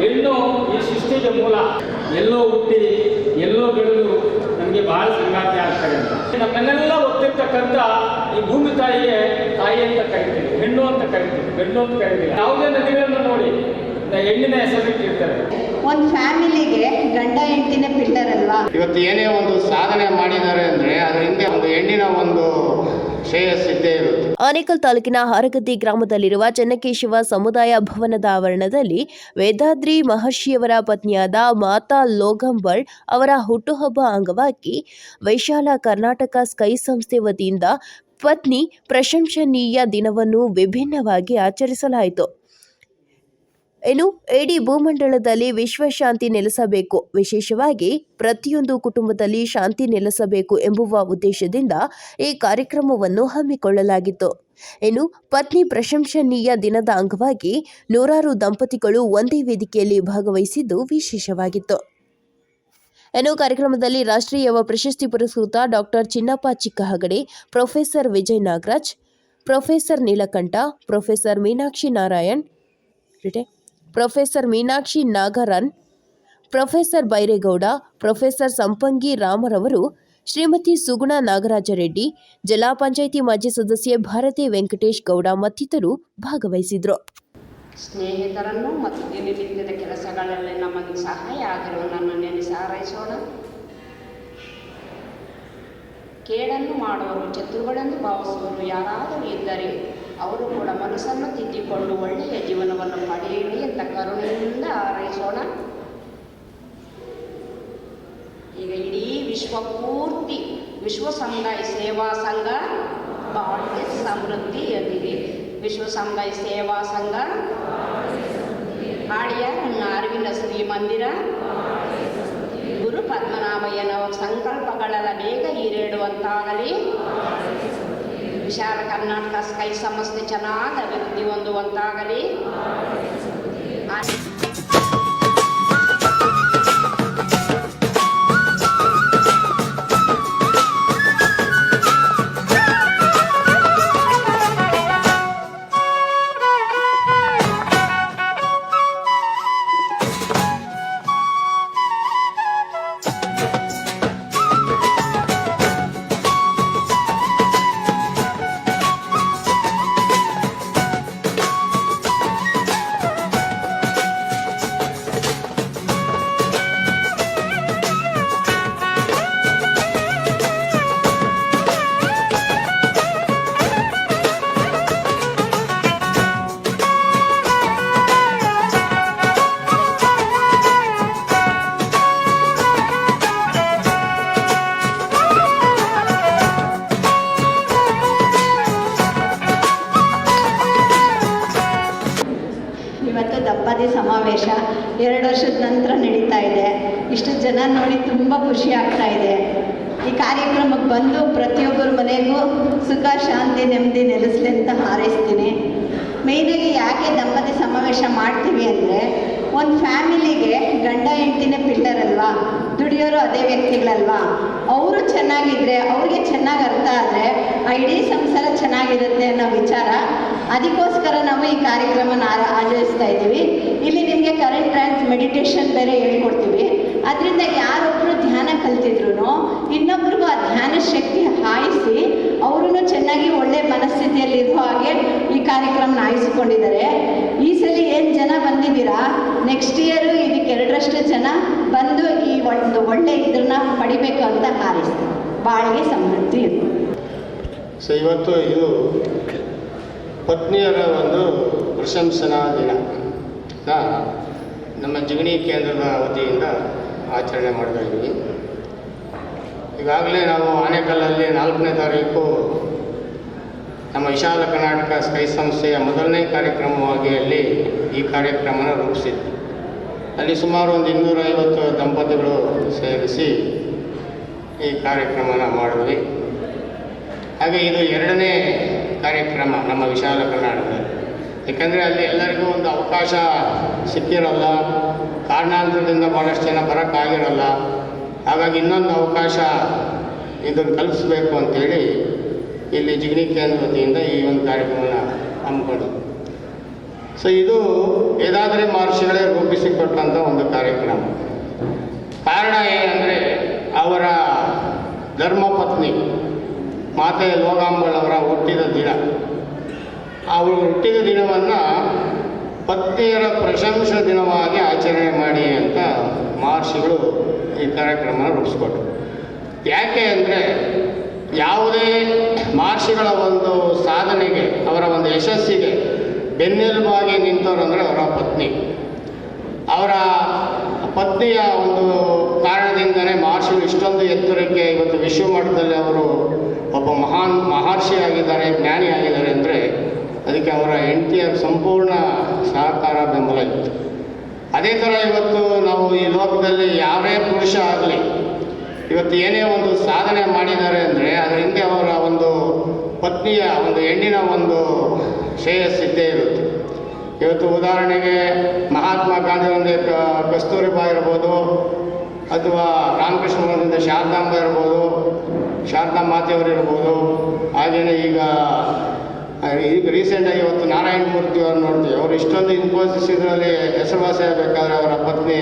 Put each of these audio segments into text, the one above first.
ಹೆಣ್ಣು ಈ ಸೃಷ್ಟಿಗೆ ಮೂಲ. ಎಲ್ಲೋ ಹುಟ್ಟಿ ಎಲ್ಲೋ ಬೆಳೆದು ನಮಗೆ ಬಹಳ ಸಂಗಾತಿ ಆಗ್ತದೆ ಅಂತ ನಮ್ಮನ್ನೆಲ್ಲ ಒತ್ತಿರ್ತಕ್ಕಂಥ ಈ ಭೂಮಿ ತಾಯಿಗೆ ತಾಯಿ ಅಂತ ಕರಿತೀವಿ, ಹೆಣ್ಣು ಅಂತ ಕರಿತೀವಿ, ಗಂಡು ಅಂತ ಕರಿತೀವಿ. ಯಾವುದೇ ನದಿಗಳನ್ನು ನೋಡಿ ಹೆಣ್ಣಿನ ಹೆಸರಿಟ್ಟಿರ್ತಾರೆ. ಒಂದು ಫ್ಯಾಮಿಲಿಗೆ ಗಂಡ ಹೆಂಡತಿನೇ ಪಿಲ್ಲರ್ ಅಲ್ವಾ? ಇವತ್ತು ಏನೇ ಒಂದು ಸಾಧನೆ ಮಾಡಿದ್ದಾರೆ ಅಂದ್ರೆ ಅದರ ಹಿಂದೆ ಒಂದು ಹೆಣ್ಣಿನ ಒಂದು ಶ್ರೇಯಸ್ಸಿದ್ದೇ ಇರುತ್ತೆ. ಆನೇಕಲ್ ತಾಲೂಕಿನ ಹಾರಗದ್ದಿ ಗ್ರಾಮದಲ್ಲಿರುವ ಚೆನ್ನಕೇಶವ ಸಮುದಾಯ ಭವನದ ಆವರಣದಲ್ಲಿ ವೇದಾದ್ರಿ ಮಹರ್ಷಿಯವರ ಪತ್ನಿಯಾದ ಮಾತಾ ಲೋಗಂಬಳ್ ಅವರ ಹುಟ್ಟುಹಬ್ಬ ಅಂಗವಾಗಿ ವೈಶಾಲ ಕರ್ನಾಟಕ ಸ್ಕೈ ಸಂಸ್ಥೆ ವತಿಯಿಂದ ಪತ್ನಿ ಪ್ರಶಂಸನೀಯ ದಿನವನ್ನು ವಿಭಿನ್ನವಾಗಿ ಆಚರಿಸಲಾಯಿತು. ಇಡೀ ಭೂಮಂಡಲದಲ್ಲಿ ವಿಶ್ವಶಾಂತಿ ನೆಲೆಸಬೇಕು, ವಿಶೇಷವಾಗಿ ಪ್ರತಿಯೊಂದು ಕುಟುಂಬದಲ್ಲಿ ಶಾಂತಿ ನೆಲೆಸಬೇಕು ಎಂಬುವ ಉದ್ದೇಶದಿಂದ ಈ ಕಾರ್ಯಕ್ರಮವನ್ನು ಹಮ್ಮಿಕೊಳ್ಳಲಾಗಿತ್ತು. ಪತ್ನಿ ಪ್ರಶಂಸನೀಯ ದಿನದ ಅಂಗವಾಗಿ ನೂರಾರು ದಂಪತಿಗಳು ಒಂದೇ ವೇದಿಕೆಯಲ್ಲಿ ಭಾಗವಹಿಸಿದ್ದು ವಿಶೇಷವಾಗಿತ್ತು. ಕಾರ್ಯಕ್ರಮದಲ್ಲಿ ರಾಷ್ಟ್ರೀಯ ಪ್ರಶಸ್ತಿ ಪುರಸ್ಕೃತ doctor Chinnappa Chikkahagade, professor Vijay Nagaraj, professor Neelakantha, professor Meenakshi Narayan, professor Meenakshi Nagaran, professor Byregowda, professor Sampangi ರಾಮರವರು, ಶ್ರೀಮತಿ ಸುಗುಣ ನಾಗರಾಜರೆಡ್ಡಿ, ಜಿಲ್ಲಾ ಪಂಚಾಯಿತಿ ಮಾಜಿ ಸದಸ್ಯೆ ಭಾರತಿ ವೆಂಕಟೇಶ್ ಗೌಡ ಮತ್ತಿತರರು ಭಾಗವಹಿಸಿದರು. ಸ್ನೇಹಿತರನ್ನು ಮತ್ತು ದಿನನಿತ್ಯದ ಕೆಲಸಗಳಲ್ಲಿ ನಮಗೆ ಸಹಾಯ ಆಗಿರುವ ನನ್ನ ನೆನೆಸಿ ಹಾರೈಸೋಣ. ಕೇಡನ್ನು ಮಾಡುವರು, ಶತ್ರುಗಳೆಂದು ಭಾವಿಸುವರು ಯಾರಾದರೂ ಇದ್ದರೆ ಅವರು ಕೂಡ ಮನಸ್ಸನ್ನು ತಿದ್ದಿಕೊಂಡು ಒಳ್ಳೆಯ ಜೀವನವನ್ನು ಪಡೆಯಲಿ ಅಂತ ಕರುಣೆಯಿಂದ ಹಾರೈಸೋಣ. ಈಗ ಇಡೀ ವಿಶ್ವಪೂರ್ತಿ ವಿಶ್ವ ಸಮುದಾಯ ಸೇವಾ ಸಂಘ ಬಾಳ್ಗೆ ಸಮೃದ್ಧಿಯಲ್ಲಿದೆ. ವಿಶ್ವ ಸಮುದಾಯ ಸೇವಾ ಸಂಘ ಹಾಡಿಯ ಅರವಿಂದ ಶ್ರೀ ಮಂದಿರ ಗುರು ಪದ್ಮನಾಭಯ್ಯನವರ ಸಂಕಲ್ಪಗಳೆಲ್ಲ ಬೇಗ ಈಡೇರುವಂತಾಗಲಿ. ವಿಶಾಲ ಕರ್ನಾಟಕ ಸ್ಕೈ ಸಂಸ್ಥೆ ಚೆನ್ನಾಗಿ ಅಭಿವೃದ್ಧಿ ಹೊಂದುವಂತಾಗಲಿ. ಇವತ್ತು ದಂಪತಿ ಸಮಾವೇಶ 2 ವರ್ಷದ ನಂತರ ನಡೀತಾ ಇದೆ. ಇಷ್ಟು ಜನ ನೋಡಿ ತುಂಬ ಖುಷಿ ಆಗ್ತಾ ಇದೆ. ಈ ಕಾರ್ಯಕ್ರಮಕ್ಕೆ ಬಂದು ಪ್ರತಿಯೊಬ್ಬರ ಮನೆಗೂ ಸುಖ ಶಾಂತಿ ನೆಮ್ಮದಿ ನೆಲೆಸಲಿ ಅಂತ ಹಾರೈಸ್ತೀನಿ. ಮೇಯ್ನಾಗಿ ಯಾಕೆ ದಂಪತಿ ಸಮಾವೇಶ ಮಾಡ್ತೀವಿ ಅಂದರೆ, ಒಂದು ಫ್ಯಾಮಿಲಿಗೆ ಗಂಡ ಹೆಂಡತಿನೇ ಪಿಲ್ಲರ್ ಅಲ್ವಾ? ದುಡಿಯೋರು ಅದೇ ವ್ಯಕ್ತಿಗಳಲ್ವಾ? ಅವರು ಚೆನ್ನಾಗಿದ್ದರೆ, ಅವ್ರಿಗೆ ಚೆನ್ನಾಗಿ ಅರ್ಥ ಆದರೆ ಆ ಇಡೀ ಸಂಸಾರ ಚೆನ್ನಾಗಿರುತ್ತೆ ಅನ್ನೋ ವಿಚಾರ. ಅದಕ್ಕೋಸ್ಕರ ನಾವು ಈ ಕಾರ್ಯಕ್ರಮನ ಆಚರಿಸ್ತಾ ಇದ್ದೀವಿ. ಇಲ್ಲಿ ನಿಮಗೆ ಕರೆಂಟ್ ಟ್ರಾನ್ಸ್ ಮೆಡಿಟೇಷನ್ ಬೇರೆ ಹೇಳ್ಕೊಡ್ತೀವಿ. ಅದರಿಂದ ಯಾರೊಬ್ಬರು ಧ್ಯಾನ ಕಲ್ತಿದ್ರು ಇನ್ನೊಬ್ರಿಗೂ ಆ ಧ್ಯಾನ ಶಕ್ತಿ ಹಾಯಿಸಿ ಅವರು ಚೆನ್ನಾಗಿ ಒಳ್ಳೆ ಮನಸ್ಥಿತಿಯಲ್ಲಿರೋ ಹಾಗೆ ಈ ಕಾರ್ಯಕ್ರಮನ ಆಯಿಸಿಕೊಂಡಿದ್ದಾರೆ. ಈ ಸಲ ಏನು ಜನ ಬಂದಿದ್ದೀರಾ, ನೆಕ್ಸ್ಟ್ ಇಯರು ಇದಕ್ಕೆ 2ರಷ್ಟು ಜನ ಬಂದು ಈ ಒಂದು ಒಳ್ಳೆ ಇದನ್ನ ಪಡಿಬೇಕು ಅಂತ ಹಾರೈಸ್ತೀವಿ. ಬಾಳಿಗೆ ಸಮೃದ್ಧಿ. ಸೊ ಇವತ್ತು ಇದು ಪತ್ನಿಯರ ಒಂದು ಪ್ರಶಂಸನಾ ದಿನ ನಮ್ಮ ಜಿಗಣಿ ಕೇಂದ್ರದ ವತಿಯಿಂದ ಆಚರಣೆ ಮಾಡ್ತಾ ಇದ್ದೀವಿ. ಈಗಾಗಲೇ ನಾವು ಆನೇಕಲ್ಲಲ್ಲಿ 4ನೇ ತಾರೀಕು ನಮ್ಮ ವಿಶಾಲ ಕರ್ನಾಟಕ ಸ್ಕೈ ಸಂಸ್ಥೆಯ ಮೊದಲನೇ ಕಾರ್ಯಕ್ರಮವಾಗಿ ಅಲ್ಲಿ ಈ ಕಾರ್ಯಕ್ರಮನ ರೂಪಿಸಿದ್ವಿ. ಅಲ್ಲಿ ಸುಮಾರು ಒಂದು 250 ದಂಪತಿಗಳು ಸೇರಿಸಿ ಈ ಕಾರ್ಯಕ್ರಮನ ಮಾಡಿದ್ವಿ. ಹಾಗೆ ಇದು 2ನೇ ಕಾರ್ಯಕ್ರಮ ನಮ್ಮ ವಿಶಾಲ ಕರ್ನಾಟಕದಲ್ಲಿ. ಯಾಕಂದರೆ ಅಲ್ಲಿ ಎಲ್ಲರಿಗೂ ಒಂದು ಅವಕಾಶ ಸಿಕ್ಕಿರಲ್ಲ, ಕಾರಣಾಂತರದಿಂದ ಭಾಳಷ್ಟು ಜನ ಬರೋಕ್ಕಾಗಿರಲ್ಲ. ಹಾಗಾಗಿ ಇನ್ನೊಂದು ಅವಕಾಶ ಇದನ್ನು ಕಲ್ಪಿಸ್ಬೇಕು ಅಂಥೇಳಿ ಇಲ್ಲಿ ಜಿಗಣಿ ಕೇಂದ್ರ ವತಿಯಿಂದ ಈ ಒಂದು ಕಾರ್ಯಕ್ರಮನ ಹಮ್ಮಿಕೊಂಡು ಸೊ ಇದು ವೇದಾದ್ರಿ ಮಹರ್ಷಿಗಳೇ ರೂಪಿಸಿಕೊಟ್ಟಂಥ ಒಂದು ಕಾರ್ಯಕ್ರಮ. ಕಾರಣ ಏನಂದರೆ ಅವರ ಧರ್ಮಪತ್ನಿ ಮಾತೆ ಲೋಗಾಂಬಳವರ ಹುಟ್ಟಿದ ದಿನ. ಅವರು ಹುಟ್ಟಿದ ದಿನವನ್ನು ಪತ್ನಿಯರ ಪ್ರಶಂಸಾ ದಿನವಾಗಿ ಆಚರಣೆ ಮಾಡಿ ಅಂತ ಮಹರ್ಷಿಗಳು ಈ ಕಾರ್ಯಕ್ರಮನ ರೂಪಿಸ್ಕೊಟ್ರು. ಯಾಕೆ ಅಂದರೆ ಯಾವುದೇ ಮಹರ್ಷಿಗಳ ಒಂದು ಸಾಧನೆಗೆ, ಅವರ ಒಂದು ಯಶಸ್ಸಿಗೆ ಬೆನ್ನೆಲುಬಾಗಿ ನಿಂತವರು ಅಂದರೆ ಅವರ ಪತ್ನಿ. ಅವರ ಪತ್ನಿಯ ಒಂದು ಕಾರಣದಿಂದಲೇ ಮಹರ್ಷಿಗಳು ಇಷ್ಟೊಂದು ಎತ್ತರಕ್ಕೆ ಇವತ್ತು ವಿಶ್ವಮಟ್ಟದಲ್ಲಿ ಅವರು ಒಬ್ಬ ಮಹರ್ಷಿಯಾಗಿದ್ದಾರೆ, ಜ್ಞಾನಿಯಾಗಿದ್ದಾರೆ ಅಂದರೆ ಅದಕ್ಕೆ ಅವರ ಹೆಂಡತಿಯ ಸಂಪೂರ್ಣ ಸಹಕಾರ, ಬೆಂಬಲ ಇತ್ತು. ಅದೇ ಥರ ಇವತ್ತು ನಾವು ಈ ಲೋಕದಲ್ಲಿ ಯಾವೇ ಪುರುಷ ಆಗಲಿ ಇವತ್ತು ಏನೇ ಒಂದು ಸಾಧನೆ ಮಾಡಿದ್ದಾರೆ ಅಂದರೆ ಅದರ ಹಿಂದೆ ಅವರ ಒಂದು ಪತ್ನಿಯ ಒಂದು ಹೆಣ್ಣಿನ ಒಂದು ಶ್ರೇಯಸ್ಸಿದ್ದೇ ಇರುತ್ತೆ. ಇವತ್ತು ಉದಾಹರಣೆಗೆ ಮಹಾತ್ಮ ಗಾಂಧಿ ಒಂದು ಕಸ್ತೂರಿಬಾ ಇರ್ಬೋದು, ಅಥವಾ ರಾಮಕೃಷ್ಣ ಮಠದಿಂದ ಶಾರದಾಂಬ ಇರ್ಬೋದು, ಶಾರದಾ ಮಾತೆಯವರು ಇರ್ಬೋದು. ಹಾಗೆಯೇ ಈಗ ರೀಸೆಂಟಾಗಿ ಇವತ್ತು ನಾರಾಯಣ ಮೂರ್ತಿ ಅವ್ರು ನೋಡ್ತೀವಿ. ಅವರು ಇಷ್ಟೊಂದು ಇನ್ಫೋಸಿಸ್ ಇದರಲ್ಲಿ ಹೆಸರುವಾಸಿ ಆಗಬೇಕಾದ್ರೆ ಅವರ ಪತ್ನಿ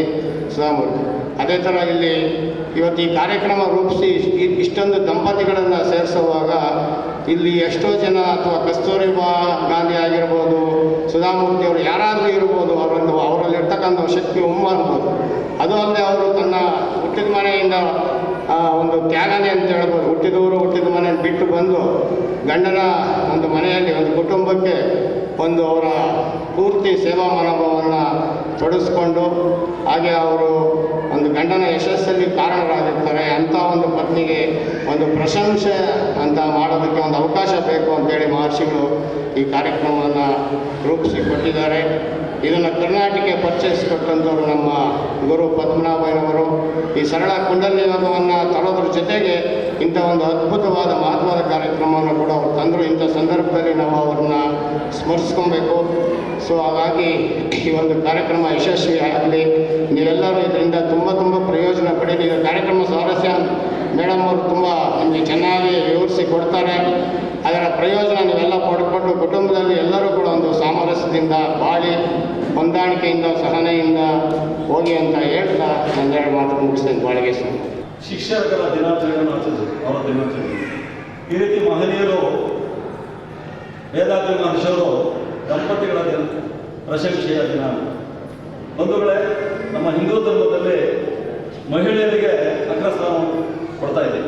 ಸುಧಾಮೂರ್ತಿ. ಅದೇ ಥರ ಇಲ್ಲಿ ಇವತ್ತು ಈ ಕಾರ್ಯಕ್ರಮ ರೂಪಿಸಿ ಇಷ್ಟೊಂದು ದಂಪತಿಗಳನ್ನು ಸೇರಿಸುವಾಗ ಇಲ್ಲಿ ಎಷ್ಟೋ ಜನ ಅಥವಾ ಕಸ್ತೂರಿಬಾ ಗಾಂಧಿ ಆಗಿರ್ಬೋದು, ಸುಧಾಮೂರ್ತಿ ಅವರು ಯಾರಾದರೂ ಇರ್ಬೋದು, ಅವರಲ್ಲಿರ್ತಕ್ಕಂಥ ಶಕ್ತಿ ಅನ್ಬೋದು. ಅದು ಅಲ್ಲದೆ ಅವರು ತನ್ನ ಹುಟ್ಟಿದ ಮನೆಯಿಂದ ಒಂದು ತ್ಯಾಗನೆ ಅಂತ ಹೇಳ್ಬೋದು. ಹುಟ್ಟಿದ ಮನೆಯನ್ನು ಬಿಟ್ಟು ಬಂದು ಗಂಡನ ಒಂದು ಮನೆಯಲ್ಲಿ ಒಂದು ಕುಟುಂಬಕ್ಕೆ ಒಂದು ಅವರ ಪೂರ್ತಿ ಸೇವಾ ಮನೋಭಾವವನ್ನು ತೊಡಗಿಸ್ಕೊಂಡು ಹಾಗೆ ಅವರು ಒಂದು ಗಂಡನ ಯಶಸ್ಸಲ್ಲಿ ಕಾರಣರಾಗಿರ್ತಾರೆ. ಅಂಥ ಒಂದು ಪತ್ನಿಗೆ ಒಂದು ಪ್ರಶಂಸೆ ಅಂತ ಮಾಡೋದಕ್ಕೆ ಒಂದು ಅವಕಾಶ ಬೇಕು ಅಂತೇಳಿ ಮಹರ್ಷಿಗಳು ಈ ಕಾರ್ಯಕ್ರಮವನ್ನು ರೂಪಿಸಿಕೊಟ್ಟಿದ್ದಾರೆ. ಇದನ್ನು ಕರ್ನಾಟಕಕ್ಕೆ ಪರಿಚಯಿಸಿಕೊಟ್ಟಂಥವರು ನಮ್ಮ ಗುರು ಪದ್ಮನಾಭಯ್ಯನವರು. ಈ ಸರಳ ಕುಂಡಲಿ ಯೋಗವನ್ನು ತರೋದ್ರ ಜೊತೆಗೆ ಇಂಥ ಒಂದು ಅದ್ಭುತವಾದ ಮಹತ್ವದ ಕಾರ್ಯಕ್ರಮವನ್ನು ಕೂಡ ಅವರು ತಂದರು. ಇಂಥ ಸಂದರ್ಭದಲ್ಲಿ ನಾವು ಅವ್ರನ್ನ ಸ್ಮರಿಸ್ಕೊಬೇಕು. ಸೊ ಹಾಗಾಗಿ ಈ ಒಂದು ಕಾರ್ಯಕ್ರಮ ಯಶಸ್ವಿ ಆಗಲಿ. ನೀವೆಲ್ಲರೂ ಇದರಿಂದ ತುಂಬ ಪ್ರಯೋಜನ ಪಡೀರಿ. ಈ ಕಾರ್ಯಕ್ರಮ ಸ್ವಾರಸ್ಯ ಮೇಡಮ್ ಅವರು ತುಂಬ ನಿಮಗೆ ಚೆನ್ನಾಗಿ ವಿವರಿಸಿ ಕೊಡ್ತಾರೆ. ಅದರ ಪ್ರಯೋಜನ ನೀವೆಲ್ಲ ಪಡ್ಕೊಂಡು ಕುಟುಂಬದಲ್ಲಿ ಎಲ್ಲರೂ ಕೂಡ ಒಂದು ಸಾಮರಸ್ಯದಿಂದ ಬಾಳಿ ಹೊಂದಾಣಿಕೆಯಿಂದ ಸಹನೆಯಿಂದ ಹೋಗಿ ಅಂತ ಹೇಳ್ತಾ ಒಂದೆರಡು ಮಾತು ಮುಗಿಸ್ತೇನೆ. ಬಾಳಿಗೆ ಶಿಕ್ಷಕರ ದಿನಾಚರಣೆಯನ್ನು ಆಚರಿಸಿದ್ರು, ಅವರ ದಿನಾಚರಣೆ. ಈ ರೀತಿ ಮಹನೀಯರು ವೇದಾದ್ರಿ ಮಹರ್ಷಿಯವರು ದಂಪತಿಗಳ ದಿನ, ಪ್ರಶಂಸೆಯ ದಿನ. ಬಂಧುಗಳೇ, ನಮ್ಮ ಹಿಂದೂ ಧರ್ಮದಲ್ಲಿ ಮಹಿಳೆಯರಿಗೆ ಅಗ್ರಸ್ಥಾನ ಕೊಡ್ತಾ ಇದೆ,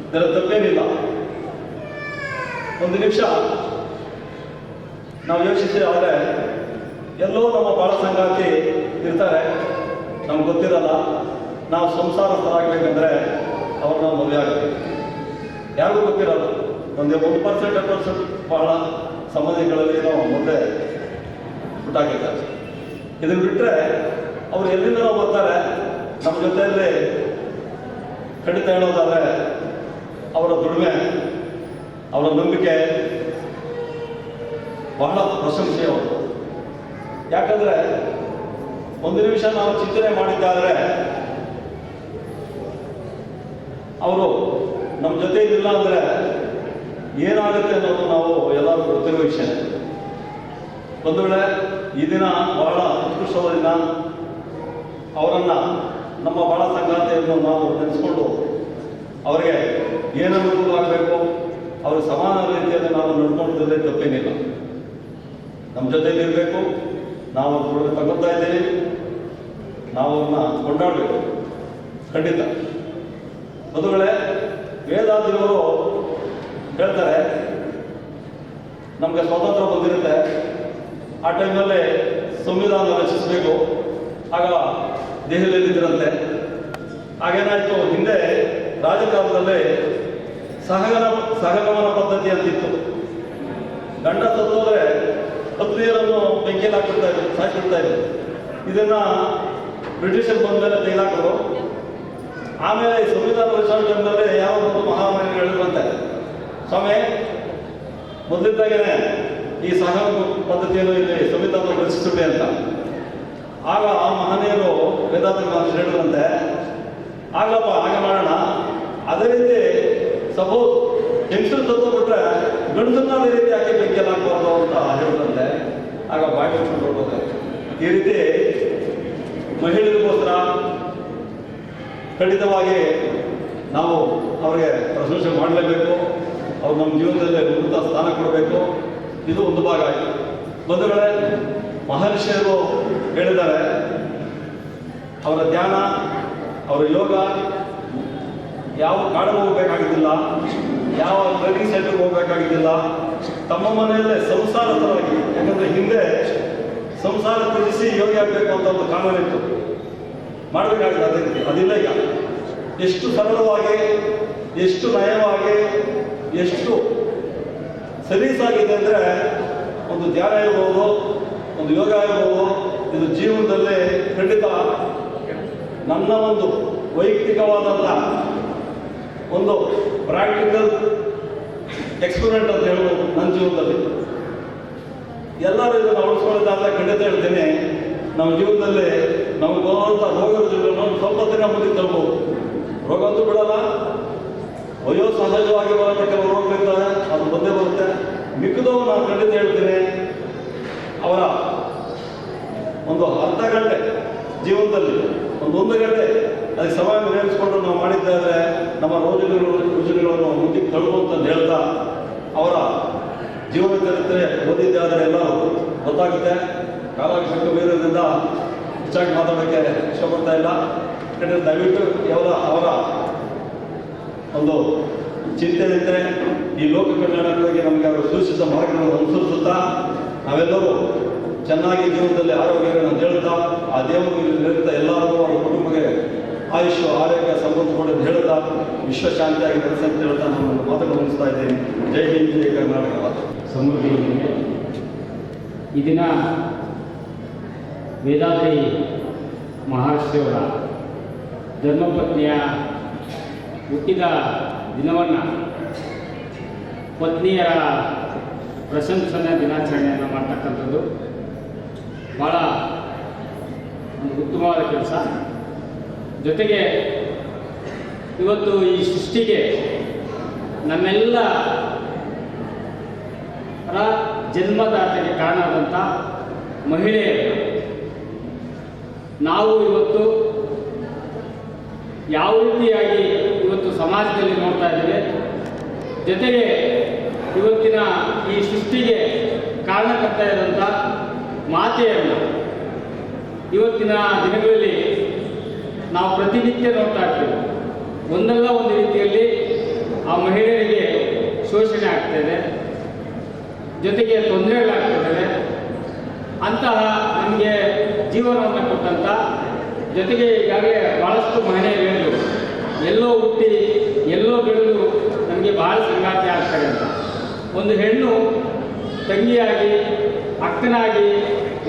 ಇದರ ತಪ್ಪೇನಿಲ್ಲ. ಒಂದು ನಿಮಿಷ ನಾವು ಯೋಚಿಸಿ ಆದರೆ ಎಲ್ಲೋ ನಮ್ಮ ಬಾಳ ಸಂಗಾತಿ ಇರ್ತಾರೆ, ನಮ್ಗೆ ಗೊತ್ತಿರಲ್ಲ. ನಾವು ಸಂಸಾರಸ್ಥರಾಗಬೇಕಂದ್ರೆ ಅವ್ರನ್ನ ಮದುವೆ ಆಗಬೇಕು, ಯಾರಿಗೂ ಗೊತ್ತಿರಲ್ಲ. ಒಂದು 1% ಬಹಳ ಸಂಬಂಧಿಗಳಲ್ಲಿ ನಾವು ಮುಂದೆ ಬಿಟ್ಟಾಗಿರ್ತಾರೆ. ಇದನ್ನು ಬಿಟ್ಟರೆ ಅವರು ಎಲ್ಲಿಂದ ನಾವು ಬರ್ತಾರೆ ನಮ್ಮ ಜೊತೆಯಲ್ಲಿ ಖಂಡಿತ ಹೇಳೋದಾದರೆ ಅವರ ದುಡಿಮೆ, ಅವರ ನಂಬಿಕೆ ಬಹಳ ಪ್ರಶಂಸೆಯವರು. ಯಾಕಂದರೆ ಒಂದು ನಿಮಿಷ ನಾವು ಚಿಂತನೆ ಮಾಡಿದ್ದಾದರೆ ಅವರು ನಮ್ಮ ಜೊತೆ ಇಲ್ಲ ಅಂದರೆ ಏನಾಗುತ್ತೆ ಅನ್ನೋದು ನಾವು ಎಲ್ಲರೂ ಗೊತ್ತಿರೋ ವಿಷಯ. ಒಂದು ವೇಳೆ ಈ ದಿನ ಬಹಳ ಉತ್ಕೃಷ್ಟವಾದ ದಿನ. ಅವರನ್ನು ನಮ್ಮ ಬಾಳ ಸಂಗಾತಿಯನ್ನು ನಾವು ನೆನೆಸ್ಕೊಂಡು ಅವರಿಗೆ ಏನನ್ನು ಆಗಬೇಕು, ಅವರು ಸಮಾನ ರೀತಿಯಲ್ಲಿ ನಾವು ನಡ್ಕೊಂಡಿದ್ದರೆ ತಪ್ಪೇನಿಲ್ಲ. ನಮ್ಮ ಜೊತೆಯಲ್ಲಿ ಇರಬೇಕು, ನಾವು ತಗೊಳ್ತಾ ಇದ್ದೀವಿ, ನಾವು ಅವ್ರನ್ನ ಕೊಂಡಾಡಬೇಕು ಖಂಡಿತ. ಬಂಧುಗಳೇ, ವೇದಾದ್ರಿಯವರು ಹೇಳ್ತಾರೆ, ನಮಗೆ ಸ್ವಾತಂತ್ರ್ಯ ಬಂದಿರುತ್ತೆ, ಆ ಟೈಮಲ್ಲಿ ಸಂವಿಧಾನ ರಚಿಸಬೇಕು. ಆಗ ದೆಹಲಿಯಲ್ಲಿದ್ದರಂತೆ. ಹಾಗೇನಾಯಿತು, ಹಿಂದೆ ರಾಜಕಾರಣದಲ್ಲಿ ಸಹಗಮನ ಪದ್ಧತಿ ಅಂತಿತ್ತು. ಗಂಡ ಸತ್ತೋದ್ರೆ ಪತ್ನಿಯರನ್ನು ಬೆಂಕಿಯಲ್ಲಿ ಹಾಕ್ಬಿಡ್ತಾ ಇದ್ರು, ಸಾಯಿಸ್ಬಿಡ್ತಾ ಇದ್ರು. ಇದನ್ನು ಬ್ರಿಟಿಷರು ಬಂದ ಮೇಲೆ ತೆಗೆದಾಕಿದ್ರು. ಆಮೇಲೆ ಸಂವಿಧಾನ ರಚನೆಯಲ್ಲಿ ಯಾವ ಒಂದು ಮಹಾಮಾರಿ ಹೇಳಿದ್ರಂತೆ, ಸ್ವಾಮಿ ಮೊದಲಿದ್ದಾಗೇನೆ ಈ ಸಹ ಪದ್ಧತಿಯನ್ನು ಇಲ್ಲಿ ಸಂವಿಧಾನ ರಚಿಸಿಬಿಡಿ ಅಂತ. ಆಗ ಆ ಮಹನೀಯರು ವೇದಾದ್ರಿ ಮಹರ್ಷಿ ಹೇಳಿದ್ರಂತೆ, ಆಗಪ್ಪ ಹಾಗೆ ಮಾಡೋಣ. ಅದೇ ರೀತಿ ಸಪೋಸ್ ಹೆಂಗಸರು ತತ್ವ ಬಿಟ್ರೆ ಗಂಡಸನ್ನ ಅದೇ ರೀತಿ ಯಾಕೆ ಬೆಂಕಿಯಲ್ಲಿ ಹಾಕಬಾರ್ದು ಅಂತ ಹೇಳಿದ್ರಂತೆ. ಆಗ ಬಾಯಿ ಮುಚ್ಕೊಂಡು ಹೊರಟೋಗ್ತಾರೆ. ಈ ರೀತಿ ಮಹಿಳೆಯರಿಗೋಸ್ಕರ ಖಂಡಿತವಾಗಿ ನಾವು ಅವರಿಗೆ ಪ್ರಶಂಸೆ ಮಾಡಲೇಬೇಕು. ಅವ್ರು ನಮ್ಮ ಜೀವನದಲ್ಲಿ ಉನ್ನತ ಸ್ಥಾನ ಕೊಡಬೇಕು. ಇದು ಒಂದು ಭಾಗ ಆಯಿತು. ಬಂಧುಗಳೇ, ಮಹರ್ಷಿಯರು ಹೇಳಿದ್ದಾರೆ, ಅವರ ಧ್ಯಾನ, ಅವರ ಯೋಗ ಯಾವ ಕಾಡಿಗೆ ಹೋಗಬೇಕಾಗಿದ್ದಿಲ್ಲ, ಯಾವ ಟ್ರೈನಿಂಗ್ ಸೆಂಟರ್ಗೆ ಹೋಗಬೇಕಾಗಿದ್ದಿಲ್ಲ. ತಮ್ಮ ಮನೆಯಲ್ಲೇ ಸಂಸಾರಸ್ಥರಾಗಿ, ಯಾಕಂದರೆ ಹಿಂದೆ ಸಂಸಾರ ತ್ಯಜಿಸಿ ಯೋಗಿ ಆಗಬೇಕು ಅಂತ ಒಂದು ಕಾನೂನಿತ್ತು, ಮಾಡಬೇಕಾಗಿದೆ. ಅದೇ ರೀತಿ ಅದಿಲ್ಲ ಈಗ. ಎಷ್ಟು ಸರಳವಾಗಿ, ಎಷ್ಟು ನಯವಾಗಿ, ಎಷ್ಟು ಸಲೀಸಾಗಿದೆ ಅಂದರೆ, ಒಂದು ಧ್ಯಾನ ಇರ್ಬೋದು, ಒಂದು ಯೋಗ ಇರ್ಬೋದು, ಇದು ಜೀವನದಲ್ಲಿ ಖಂಡಿತ ನನ್ನ ಒಂದು ವೈಯಕ್ತಿಕವಾದಂಥ ಒಂದು ಪ್ರಾಕ್ಟಿಕಲ್ ಎಕ್ಸ್ಪೆರಿಮೆಂಟ್ ಅಂತ ಹೇಳ್ಬೋದು. ನನ್ನ ಜೀವನದಲ್ಲಿ ಎಲ್ಲರೂ ಇದನ್ನು ಅಳಿಸ್ಕೊಳ್ಳೋದಾದ್ರೆ ಖಂಡಿತ ಹೇಳ್ತೀನಿ, ನಮ್ಮ ಜೀವನದಲ್ಲಿ ನಮಗೆ ಬರುವಂಥ ರೋಗದ ಜೊತೆ ಸ್ವಲ್ಪ ದಿನ ಮುಂದೆ ತರ್ಬೋದು. ರೋಗ ಅಂತೂ ಬಿಡಲ್ಲ, ವಯೋಸಹಜವಾಗಿ ಬರೋಂಥ ಕೆಲವು ರೋಗಗಳಿರ್ತವೆ, ಅದು ಬಂದೇ ಬರುತ್ತೆ. ಮಿಕ್ಕಿದವು ನಾನು ಖಂಡಿತ ಹೇಳ್ತೀನಿ, ಅವರ ಒಂದು ಅರ್ಧ ಗಂಟೆ ಜೀವನದಲ್ಲಿ ಒಂದು ಗಂಟೆ ಅದಕ್ಕೆ ಸಮಯ ವಿನಿಯೋಗಿಸ್ಕೊಂಡು ನಾವು ಮಾಡಿದ್ದಾದರೆ ನಮ್ಮ ರುಜಿನಗಳನ್ನು ಮುಂದಕ್ಕೆ ತಳ್ಳುವಂತ ಹೇಳ್ತಾ, ಅವರ ಜೀವನ ಚರಿತ್ರೆ ಓದಿದ್ದಾದರೆ ಎಲ್ಲರೂ ಗೊತ್ತಾಗುತ್ತೆ. ಕಾಲಾಕ್ಷಕ ವೀರದಿಂದ ಹೆಚ್ಚಾಗಿ ಮಾತಾಡೋಕ್ಕೆ ಇಷ್ಟಪಡ್ತಾ ಇಲ್ಲ. ಯಾಕಂದರೆ ದಯವಿಟ್ಟು ಅವರ ಒಂದು ಚಿಂತೆಯಂತೆ ಈ ಲೋಕ ಕಲ್ಯಾಣಕ್ಕಾಗಿ ನಮಗೆ ಅವರು ಸೂಚಿಸಿದ ಮಾರ್ಗಗಳನ್ನು ಅನುಸರಿಸುತ್ತಾ ನಾವೆಲ್ಲರೂ ಚೆನ್ನಾಗಿ ಜೀವನದಲ್ಲಿ ಆರೋಗ್ಯಗಳನ್ನು ಹೇಳ್ತಾ, ಆ ದೇವರು ಹೇಳ್ತಾ ಎಲ್ಲರಿಗೂ ಅವರ ಕುಟುಂಬಕ್ಕೆ ಆಯುಷ್ ಆರೋಗ್ಯ ಸಂಪತ್ತು ಕೊಡೋದು ಹೇಳ್ತಾ, ವಿಶ್ವಶಾಂತಿಯಾಗಿ ಕೆಲಸ ಅಂತ ಹೇಳ್ತಾ ನಾನು ಮಾತನ್ನು ಮುಗಿಸ್ತಾ ಇದ್ದೇನೆ. ಜೈ ಹಿಂದ್, ಜೈ ಕರ್ನಾಟಕ. ಸಮೃದ್ಧಿ. ಈ ದಿನ ವೇದಾದ್ರಿ ಮಹರ್ಷಿಯವರ ಧರ್ಮಪತ್ನಿಯ ಹುಟ್ಟಿದ ದಿನವನ್ನು ಪತ್ನಿಯರ ಪ್ರಶಂಸನೆ ದಿನಾಚರಣೆಯನ್ನು ಮಾಡ್ತಕ್ಕಂಥದ್ದು ಭಾಳ ಒಂದು ಉತ್ತಮವಾದ ಕೆಲಸ. ಜೊತೆಗೆ ಇವತ್ತು ಈ ಸೃಷ್ಟಿಗೆ ನಮ್ಮೆಲ್ಲರ ಜನ್ಮದಾತೆಗೆ ಕಾರಣವಾದಂಥ ಮಹಿಳೆಯರು ನಾವು ಇವತ್ತು ಯಾವ ರೀತಿಯಾಗಿ ಇವತ್ತು ಸಮಾಜದಲ್ಲಿ ನೋಡ್ತಾ ಇದ್ದೇವೆ, ಜೊತೆಗೆ ಇವತ್ತಿನ ಈ ಸೃಷ್ಟಿಗೆ ಕಾರಣಕರ್ತೆಯಾದಂಥ ಮಾತೆಯನ್ನು ಇವತ್ತಿನ ದಿನಗಳಲ್ಲಿ ನಾವು ಪ್ರತಿನಿತ್ಯ ನೋಡ್ತಾ ಇರ್ತೇವೆ. ಒಂದಲ್ಲ ಒಂದು ರೀತಿಯಲ್ಲಿ ಆ ಮಹಿಳೆಯರಿಗೆ ಶೋಷಣೆ ಆಗ್ತಾಯಿದೆ, ಜೊತೆಗೆ ತೊಂದರೆಗಳಾಗ್ತಿದ್ದಾವೆ. ಅಂತಹ ನಮಗೆ ಜೀವನವನ್ನು ಕೊಟ್ಟಂಥ, ಜೊತೆಗೆ ಈಗಾಗಲೇ ಭಾಳಷ್ಟು ಮಹಿಳೆಯರು ಹೇಳಿದರು, ಎಲ್ಲೋ ಹುಟ್ಟಿ ಎಲ್ಲೋ ಬೆಳೆದು ನಮಗೆ ಭಾಳ ಸಂಗಾತಿ ಆಗ್ತಾರೆ ಅಂತ. ಒಂದು ಹೆಣ್ಣು ತಂಗಿಯಾಗಿ, ಅಕ್ಕನಾಗಿ,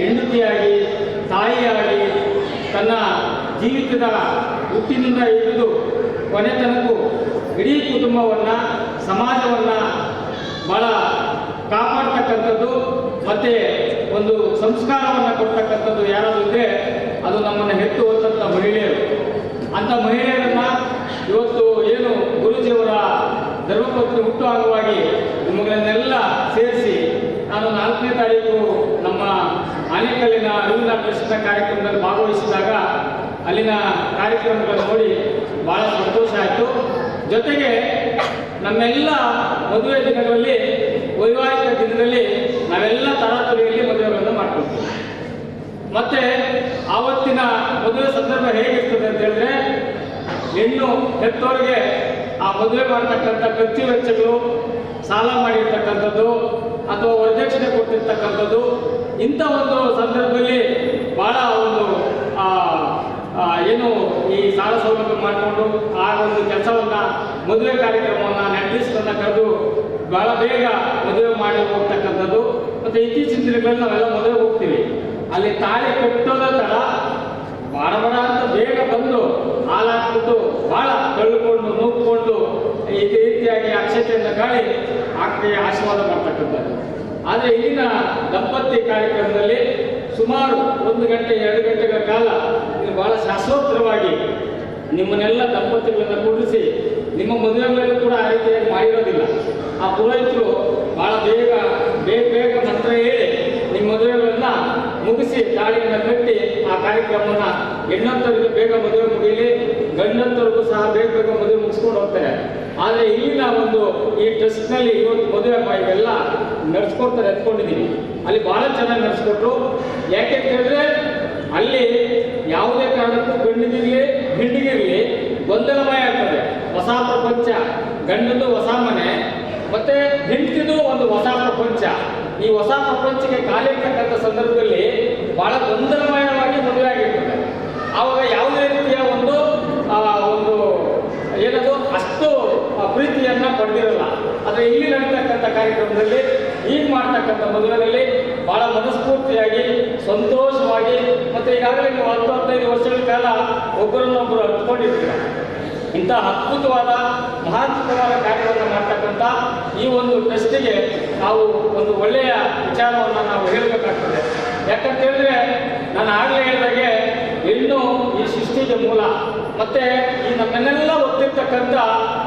ಹೆಂಡತಿಯಾಗಿ, ತಾಯಿಯಾಗಿ ತನ್ನ ಜೀವಿತದ ಹುಟ್ಟಿನಿಂದ ಹಿಡಿದು ಕೊನೆ ತನಕ ಇಡೀ ಕುಟುಂಬವನ್ನು, ಸಮಾಜವನ್ನು ಭಾಳ ಕಾಪಾಡ್ತಕ್ಕಂಥದ್ದು ಮತ್ತು ಒಂದು ಸಂಸ್ಕಾರವನ್ನು ಕೊಡ್ತಕ್ಕಂಥದ್ದು ಯಾರಾದರೂ ಇದ್ದರೆ ಅದು ನಮ್ಮನ್ನು ಹೆತ್ತು ಹೊತ್ತಂಥ ಮಹಿಳೆಯರು. ಅಂಥ ಮಹಿಳೆಯರನ್ನು ಇವತ್ತು ಏನು ಗುರೂಜಿಯವರ ಧರ್ಮಪತ್ನಿ ಹುಟ್ಟು ಅಂಗವಾಗಿ ನಿಮ್ಮಗಳನ್ನೆಲ್ಲ ಸೇರಿಸಿ ನಾನು 4ನೇ ತಾರೀಕು ನಮ್ಮ ಆನೇಕಲ್ಲಿನ ಅರಿವಿನ ಪ್ರಶ್ನೆ ಕಾರ್ಯಕ್ರಮದಲ್ಲಿ ಭಾಗವಹಿಸಿದಾಗ ಅಲ್ಲಿನ ಕಾರ್ಯಕ್ರಮಗಳನ್ನು ನೋಡಿ ಭಾಳ ಸಂತೋಷ ಆಯಿತು. ಜೊತೆಗೆ ನಮ್ಮೆಲ್ಲ ಮದುವೆ ದಿನಗಳಲ್ಲಿ, ವೈವಾಹಿಕ ದಿನದಲ್ಲಿ ನಾವೆಲ್ಲ ತರಾತುರಿಯಲ್ಲಿ ಮದುವೆಗಳನ್ನು ಮಾಡ್ಕೊಳ್ತೀವಿ. ಮತ್ತು ಆವತ್ತಿನ ಮದುವೆ ಸಂದರ್ಭ ಹೇಗಿರ್ತದೆ ಅಂತ ಹೇಳಿದ್ರೆ, ಹೆಣ್ಣು ಹೆತ್ತವರಿಗೆ ಆ ಮದುವೆ ಮಾಡ್ತಕ್ಕಂಥ ಖರ್ಚು ವೆಚ್ಚಗಳು, ಸಾಲ ಮಾಡಿರ್ತಕ್ಕಂಥದ್ದು ಅಥವಾ ವರದಕ್ಷಿಣೆ ಕೊಟ್ಟಿರ್ತಕ್ಕಂಥದ್ದು, ಇಂಥ ಒಂದು ಸಂದರ್ಭದಲ್ಲಿ ಭಾಳ ಒಂದು ಏನು ಈ ಸಾಲ ಸೌಲಭ್ಯ ಮಾಡಿಕೊಂಡು ಆ ಒಂದು ಕೆಲಸವನ್ನು, ಮದುವೆ ಕಾರ್ಯಕ್ರಮವನ್ನು ನೆಟ್ಟಿಸನ್ನು ಕರೆದು ಭಾಳ ಬೇಗ ಮದುವೆ ಮಾಡಿ ಹೋಗ್ತಕ್ಕಂಥದ್ದು. ಮತ್ತು ಇತ್ತೀಚಿನ ದಿನಗಳಲ್ಲಿ ನಾವೆಲ್ಲ ಮದುವೆ ಹೋಗ್ತೀವಿ, ಅಲ್ಲಿ ತಾಳಿ ಕಟ್ಟೋದ ಥರ ಬಡ ಅಂತ ಬೇಗ ಬಂದು ಹಾಲಾಕ್ಬಿಟ್ಟು ಭಾಳ ತಳ್ಳಿಕೊಂಡು ನೂಕ್ಕೊಂಡು ಈ ರೀತಿಯಾಗಿ ಅಕ್ಷತೆಯನ್ನು ಕಾಳಿ ಆಕೆಗೆ ಆಶೀರ್ವಾದ ಮಾಡ್ತಕ್ಕಂಥದ್ದು. ಆದರೆ ಇಲ್ಲಿನ ದಂಪತಿ ಕಾರ್ಯಕ್ರಮದಲ್ಲಿ ಸುಮಾರು 1 ಗಂಟೆ 2 ಗಂಟೆಗಳ ಕಾಲ ಇದು ಭಾಳ ಶಾಶ್ವತವಾಗಿ ನಿಮ್ಮನ್ನೆಲ್ಲ ದಂಪತಿಗಳನ್ನು ಕೂಡಿಸಿ, ನಿಮ್ಮ ಮದುವೆಗಳನ್ನು ಕೂಡ ಆ ರೀತಿಯಾಗಿ ಮಾಡಿರೋದಿಲ್ಲ. ಆ ಪುರೋಹಿತರು ಭಾಳ ಬೇಗ ಮಂತ್ರ ಹೇಳಿ ನಿಮ್ಮ ಮದುವೆಗಳನ್ನು ಮುಗಿಸಿ ತಾಳಿಯನ್ನು ಕಟ್ಟಿ ಆ ಕಾರ್ಯಕ್ರಮವನ್ನು ಹೆಣ್ಣಂತವರಿಗೆ ಬೇಗ ಮದುವೆ ಮುಗಿಲಿ, ಗಂಡಂತವ್ರಿಗೂ ಸಹ ಬೇಗ ಬೇಗ ಮದುವೆ ಮುಗಿಸ್ಕೊಂಡು ಹೋಗ್ತಾರೆ. ಆದರೆ ಇಲ್ಲಿನ ಒಂದು ಈ ಟ್ರಸ್ಟ್ನಲ್ಲಿ ಇವತ್ತು ಮದುವೆ ಇವೆಲ್ಲ ನಡೆಸ್ಕೊಡ್ತಾರೆ ಎತ್ಕೊಂಡಿದ್ದೀವಿ. ಅಲ್ಲಿ ಭಾಳ ಚೆನ್ನಾಗಿ ನಡೆಸ್ಕೊಟ್ರು. ಯಾಕೆ ಅಂತ ಹೇಳಿದ್ರೆ ಅಲ್ಲಿ ಯಾವುದೇ ಕಾರಣಕ್ಕೂ ಗಂಡಿಗಿರಲಿ ಹೆಣ್ಣಿಗಿರಲಿ ಗೊಂದಲಮಯ ಆಗ್ತದೆ. ಹೊಸ ಪ್ರಪಂಚ, ಗಂಡದು ಹೊಸ ಮನೆ, ಮತ್ತೆ ಹೆಂಡತಿದು ಒಂದು ಹೊಸ ಪ್ರಪಂಚ. ಈ ಹೊಸ ಪ್ರಪಂಚಕ್ಕೆ ಕಾಲಿರ್ತಕ್ಕಂಥ ಸಂದರ್ಭದಲ್ಲಿ ಬಹಳ ಗೊಂದಲಮಯವಾಗಿ ಮದುವೆ ಆಗಿರ್ತದೆ. ಆವಾಗ ಯಾವುದೇ ರೀತಿಯ ಒಂದು ಏನದು ಅಷ್ಟು ಪ್ರೀತಿಯನ್ನ ಪಡೆದಿರಲ್ಲ. ಆದರೆ ಇಲ್ಲಿ ನಡೀತಕ್ಕಂಥ ಕಾರ್ಯಕ್ರಮದಲ್ಲಿ ಈಗ ಮಾಡ್ತಕ್ಕಂಥ ಮದುವೆಯಲ್ಲಿ ಬಹಳ ಮನಸ್ಫೂರ್ತಿಯಾಗಿ ಸಂತೋಷವಾಗಿ, ಮತ್ತೆ ಈಗಾಗಲೇ ನೀವು 10-15 ವರ್ಷಗಳ ಕಾಲ ಒಬ್ಬರನ್ನೊಬ್ಬರು ಹತ್ಕೊಂಡಿರ್ತೀರ. ಇಂಥ ಅದ್ಭುತವಾದ ಮಹತ್ವವಾದ ಕಾರ್ಯವನ್ನು ಮಾಡ್ತಕ್ಕಂಥ ಈ ಒಂದು ಟ್ರಸ್ಟಿಗೆ ನಾವು ಒಂದು ಒಳ್ಳೆಯ ವಿಚಾರವನ್ನು ನಾವು ಹೇಳಬೇಕಾಗ್ತದೆ. ಯಾಕಂತ ಹೇಳಿದ್ರೆ ನಾನು ಆಗಲೇ ಹೇಳಿದಾಗೆ ಹೆಣ್ಣು ಈ ಸೃಷ್ಟಿಗೆ ಮೂಲ. ಮತ್ತೆ ಈ ನಮ್ಮನ್ನೆಲ್ಲ ಒತ್ತಿರ್ತಕ್ಕಂಥ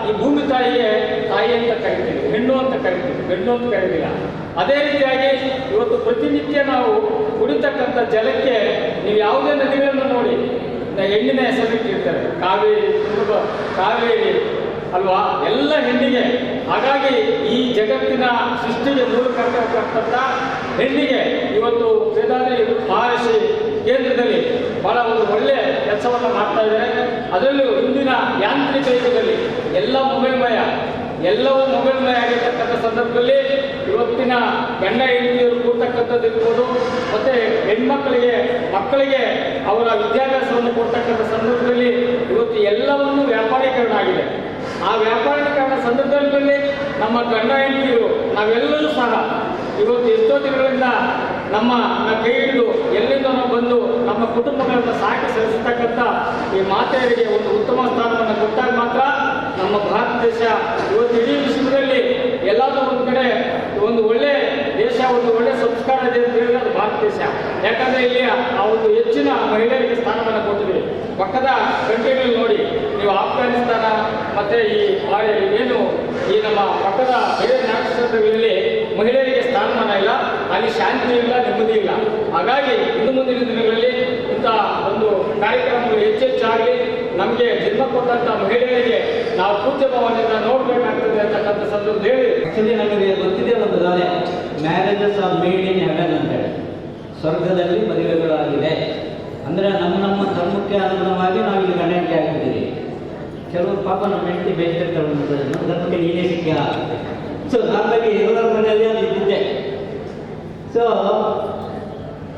ಈ ಭೂಮಿ ತಾಯಿಗೆ ತಾಯಿ ಅಂತ ಕರಿತೀವಿ, ಹೆಣ್ಣು ಅಂತ ಕರಿತೀವಿ, ಗಂಡು ಅಂತ ಕರೀತಿಲ್ಲ. ಅದೇ ರೀತಿಯಾಗಿ ಇವತ್ತು ಪ್ರತಿನಿತ್ಯ ನಾವು ಕುಡಿತಕ್ಕಂಥ ಜಲಕ್ಕೆ ನೀವು ಯಾವುದೇ ನದಿಗಳನ್ನು ನೋಡಿ ಹೆಣ್ಣಿನ ಹೆಸರಿಟ್ಟಿರ್ತಾರೆ. ಕಾವೇರಿ ಅಲ್ವಾ, ಎಲ್ಲ ಹೆಣ್ಣಿಗೆ. ಹಾಗಾಗಿ ಈ ಜಗತ್ತಿನ ಸೃಷ್ಟಿಗೆ ಮೂಲಕರ್ತಕ್ಕಂಥ ಹೆಣ್ಣಿಗೆ ಇವತ್ತು ವೇದಾದ್ರಿ ಮಹರ್ಷಿ ಕೇಂದ್ರದಲ್ಲಿ ಬಹಳ ಒಂದು ಒಳ್ಳೆಯ ಕೆಲಸವನ್ನು ಮಾಡ್ತಾ ಇದ್ದಾರೆ. ಅದರಲ್ಲೂ ಇಂದಿನ ಯಾಂತ್ರಿಕ ಯುಗದಲ್ಲಿ ಎಲ್ಲವೂ ಮೊಬೈಲ್ಮಯ ಆಗಿರ್ತಕ್ಕಂಥ ಸಂದರ್ಭದಲ್ಲಿ ಇವತ್ತಿನ ಗಂಡ ಹೆಂಡತಿಯರು ಕೂರ್ತಕ್ಕಂಥದ್ದು ಇರ್ಬೋದು, ಮತ್ತೆ ಮಕ್ಕಳಿಗೆ ಅವರ ವಿದ್ಯಾಭ್ಯಾಸವನ್ನು ಕೊಡ್ತಕ್ಕಂಥ ಸಂದರ್ಭದಲ್ಲಿ ಇವತ್ತು ಎಲ್ಲವನ್ನೂ ವ್ಯಾಪಾರೀಕರಣ ಆಗಿದೆ. ಆ ವ್ಯಾಪಾರೀಕರಣ ಸಂದರ್ಭದಲ್ಲಿ ನಮ್ಮ ಗಂಡ ಹೆಂಡತಿಯರು ನಾವೆಲ್ಲರೂ ಸಹ ಇವತ್ತು ಎಷ್ಟೋ ದಿನಗಳಿಂದ ನಮ್ಮ ಕೈ ಹಿಡಿದು ಎಲ್ಲಿಂದ ನಾವು ಬಂದು ನಮ್ಮ ಕುಟುಂಬಗಳನ್ನು ಸಾಕಿ ಸಲ್ಲಿಸತಕ್ಕಂಥ ಈ ಮಾತೆಯರಿಗೆ ಒಂದು ಉತ್ತಮ ಸ್ಥಾನವನ್ನು ಕೊಟ್ಟಾಗ ಮಾತ್ರ ನಮ್ಮ ಭಾರತ ದೇಶ ಇವತ್ತು ಇಡೀ ವಿಶ್ವದಲ್ಲಿ ಎಲ್ಲಾದರೂ ಒಂದು ಕಡೆ ಒಂದು ಒಳ್ಳೆ ದೇಶ, ಒಂದು ಒಳ್ಳೆ ಸಂಸ್ಕಾರ ಇದೆ ಅಂತ ಹೇಳಿದ್ರೆ ಅದು ಭಾರತ ದೇಶ. ಯಾಕಂದರೆ ಇಲ್ಲಿ ಆ ಒಂದು ಹೆಚ್ಚಿನ ಮಹಿಳೆಯರಿಗೆ ಸ್ಥಾನವನ್ನು ಕೊಟ್ಟಿದೆ. ಪಕ್ಕದ ಕಂಟ್ರಿಗಳಲ್ಲಿ ನೋಡಿ ನೀವು, ಆಫ್ಘಾನಿಸ್ತಾನ ಮತ್ತು ಈ ನಮ್ಮ ಪಕ್ಕದ ಬೇರೆ ರಾಷ್ಟ್ರಗಳಲ್ಲಿ ಮಹಿಳೆಯರಿಗೆ ಸ್ಥಾನಮಾನ ಇಲ್ಲ, ಅಲ್ಲಿ ಶಾಂತಿ ಇಲ್ಲ, ನೆಮ್ಮದಿ ಇಲ್ಲ. ಹಾಗಾಗಿ ಇನ್ನು ಮುಂದಿನ ದಿನಗಳಲ್ಲಿ ಇಂಥ ಒಂದು ಕಾರ್ಯಕ್ರಮಗಳು ಹೆಚ್ಚೆಚ್ಚಾಗಲಿ, ನಮಗೆ ಜನ್ಮ ಕೊಟ್ಟಂಥ ಮಹಿಳೆಯರಿಗೆ ನಾವು ಪೂಜ್ಯ ಭಾವನೆಯನ್ನು ನೋಡಬೇಕಾಗ್ತದೆ ಅಂತಕ್ಕಂಥ ಸಂದರ್ಭ ಹೇಳಿ. ಆ್ಯಕ್ಚುಲಿ ನಮಗೆ ಗೊತ್ತಿದೆ ಒಂದು ಗಾದೆ, marriages are made in heaven ಅಂತೇಳಿ, ಸ್ವರ್ಗದಲ್ಲಿ ಮದುವೆಗಳಾಗಿದೆ. ಅಂದರೆ ನಮ್ಮ ಧರ್ಮಕ್ಕೆ ಅನುಗುಣವಾಗಿ ನಾವು ಇಲ್ಲಿ ಗಂಡ ಹೆಂಡತಿ ಆಗಿದ್ದೀವಿ. ಕೆಲವರು ಪಾಪ ನಮ್ಮ ಹೆಂಡತಿ ಬೇಯಿಸಿರ್ತಾರೆ, ನಮ್ಮ ಧರ್ಮಕ್ಕೆ ನೀನೇ ಸಿಕ್ಕ. ಸೊ ಹಾಗಾಗಿ ಎಲ್ಲರ ಮನೆಯಲ್ಲಿ ಅದು ಇದ್ದಿದ್ದೆ. ಸೊ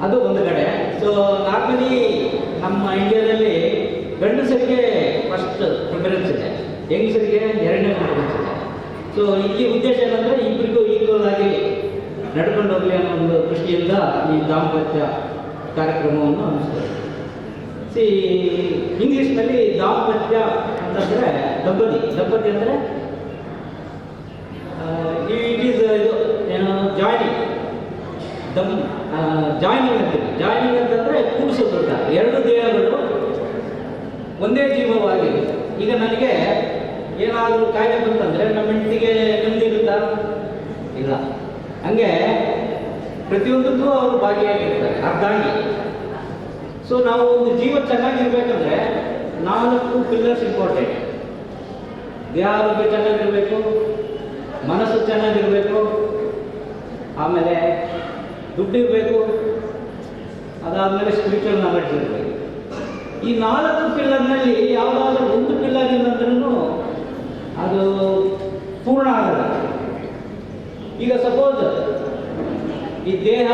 ಅದು ಒಂದು ಕಡೆ. ಸೊ ನಾರ್ಮಲಿ ನಮ್ಮ ಇಂಡಿಯಾದಲ್ಲಿ ಗಂಡಸರಿಗೆ ಫಸ್ಟ್ ಪ್ರಿಫರೆನ್ಸ್ ಇದೆ, ಹೆಂಗಸರಿಗೆ ಎರಡನೇ ಪ್ರಿಫರೆನ್ಸ್ ಇದೆ. ಸೊ ಇಲ್ಲಿ ಉದ್ದೇಶ ಏನಂದರೆ ಇಬ್ಬರಿಗೂ ಈಕ್ವಲ್ ಆಗಿ ನಡ್ಕೊಂಡು ಹೋಗಲಿ ಅನ್ನೋ ಒಂದು ದೃಷ್ಟಿಯಿಂದ ಈ ದಾಂಪತ್ಯ ಕಾರ್ಯಕ್ರಮವನ್ನು ಅನಿಸ್ತದೆ. ಇಂಗ್ಲೀಷ್ನಲ್ಲಿ ದಾಂಪತ್ಯ ಅಂತಂದರೆ ದಂಪತಿ ಅಂದರೆ ಇಟ್ ಈಸ್ ಇದು ಏನು ಜಾಯ್ನಿಂಗ್ ಅಂತೀವಿ. ಜಾಯ್ನಿಂಗ್ ಅಂತಂದರೆ ಕೂಡಿಸೋದು ಅಂತ, ಎರಡು ದೇಹಗಳು ಒಂದೇ ಜೀವವಾಗಿ. ಈಗ ನನಗೆ ಏನಾದರೂ ಕಾಯಿಲೆ ಬಂತಂದರೆ ನಮ್ಮ ಹೆಂಡತಿಗೆ ನೆಮ್ಮದಿ ಇರುತ್ತಾ? ಇಲ್ಲ. ಹಂಗೆ ಪ್ರತಿಯೊಂದಕ್ಕೂ ಅವರು ಭಾಗಿಯಾಗಿರ್ತಾರೆ, ಅರ್ಧಾಂಗಿ. ಸೊ ನಾವು ಒಂದು ಜೀವ ಚೆನ್ನಾಗಿರ್ಬೇಕಂದ್ರೆ 4 ಪಿಲ್ಲರ್ಸ್ ಇಂಪಾರ್ಟೆಂಟ್. ದೇಹ ಆರೋಗ್ಯ ಚೆನ್ನಾಗಿರಬೇಕು, ಮನಸ್ಸು ಚೆನ್ನಾಗಿರಬೇಕು, ಆಮೇಲೆ ದುಡ್ಡು ಇರಬೇಕು, ಅದಾದಮೇಲೆ ಸ್ಪಿರಿಚುವಲ್ ನಾಲೆಡ್ಜ್ ಇರಬೇಕು. ಈ 4 ಪಿಲ್ಲರ್ನಲ್ಲಿ ಯಾವುದಾದ್ರೂ ಒಂದು ಪಿಲ್ಲರ್ ಇಲ್ಲಂದ್ರೂ ಅದು ಪೂರ್ಣ ಆಗಲ್ಲ. ಈಗ ಸಪೋಸ್ ಈ ದೇಹ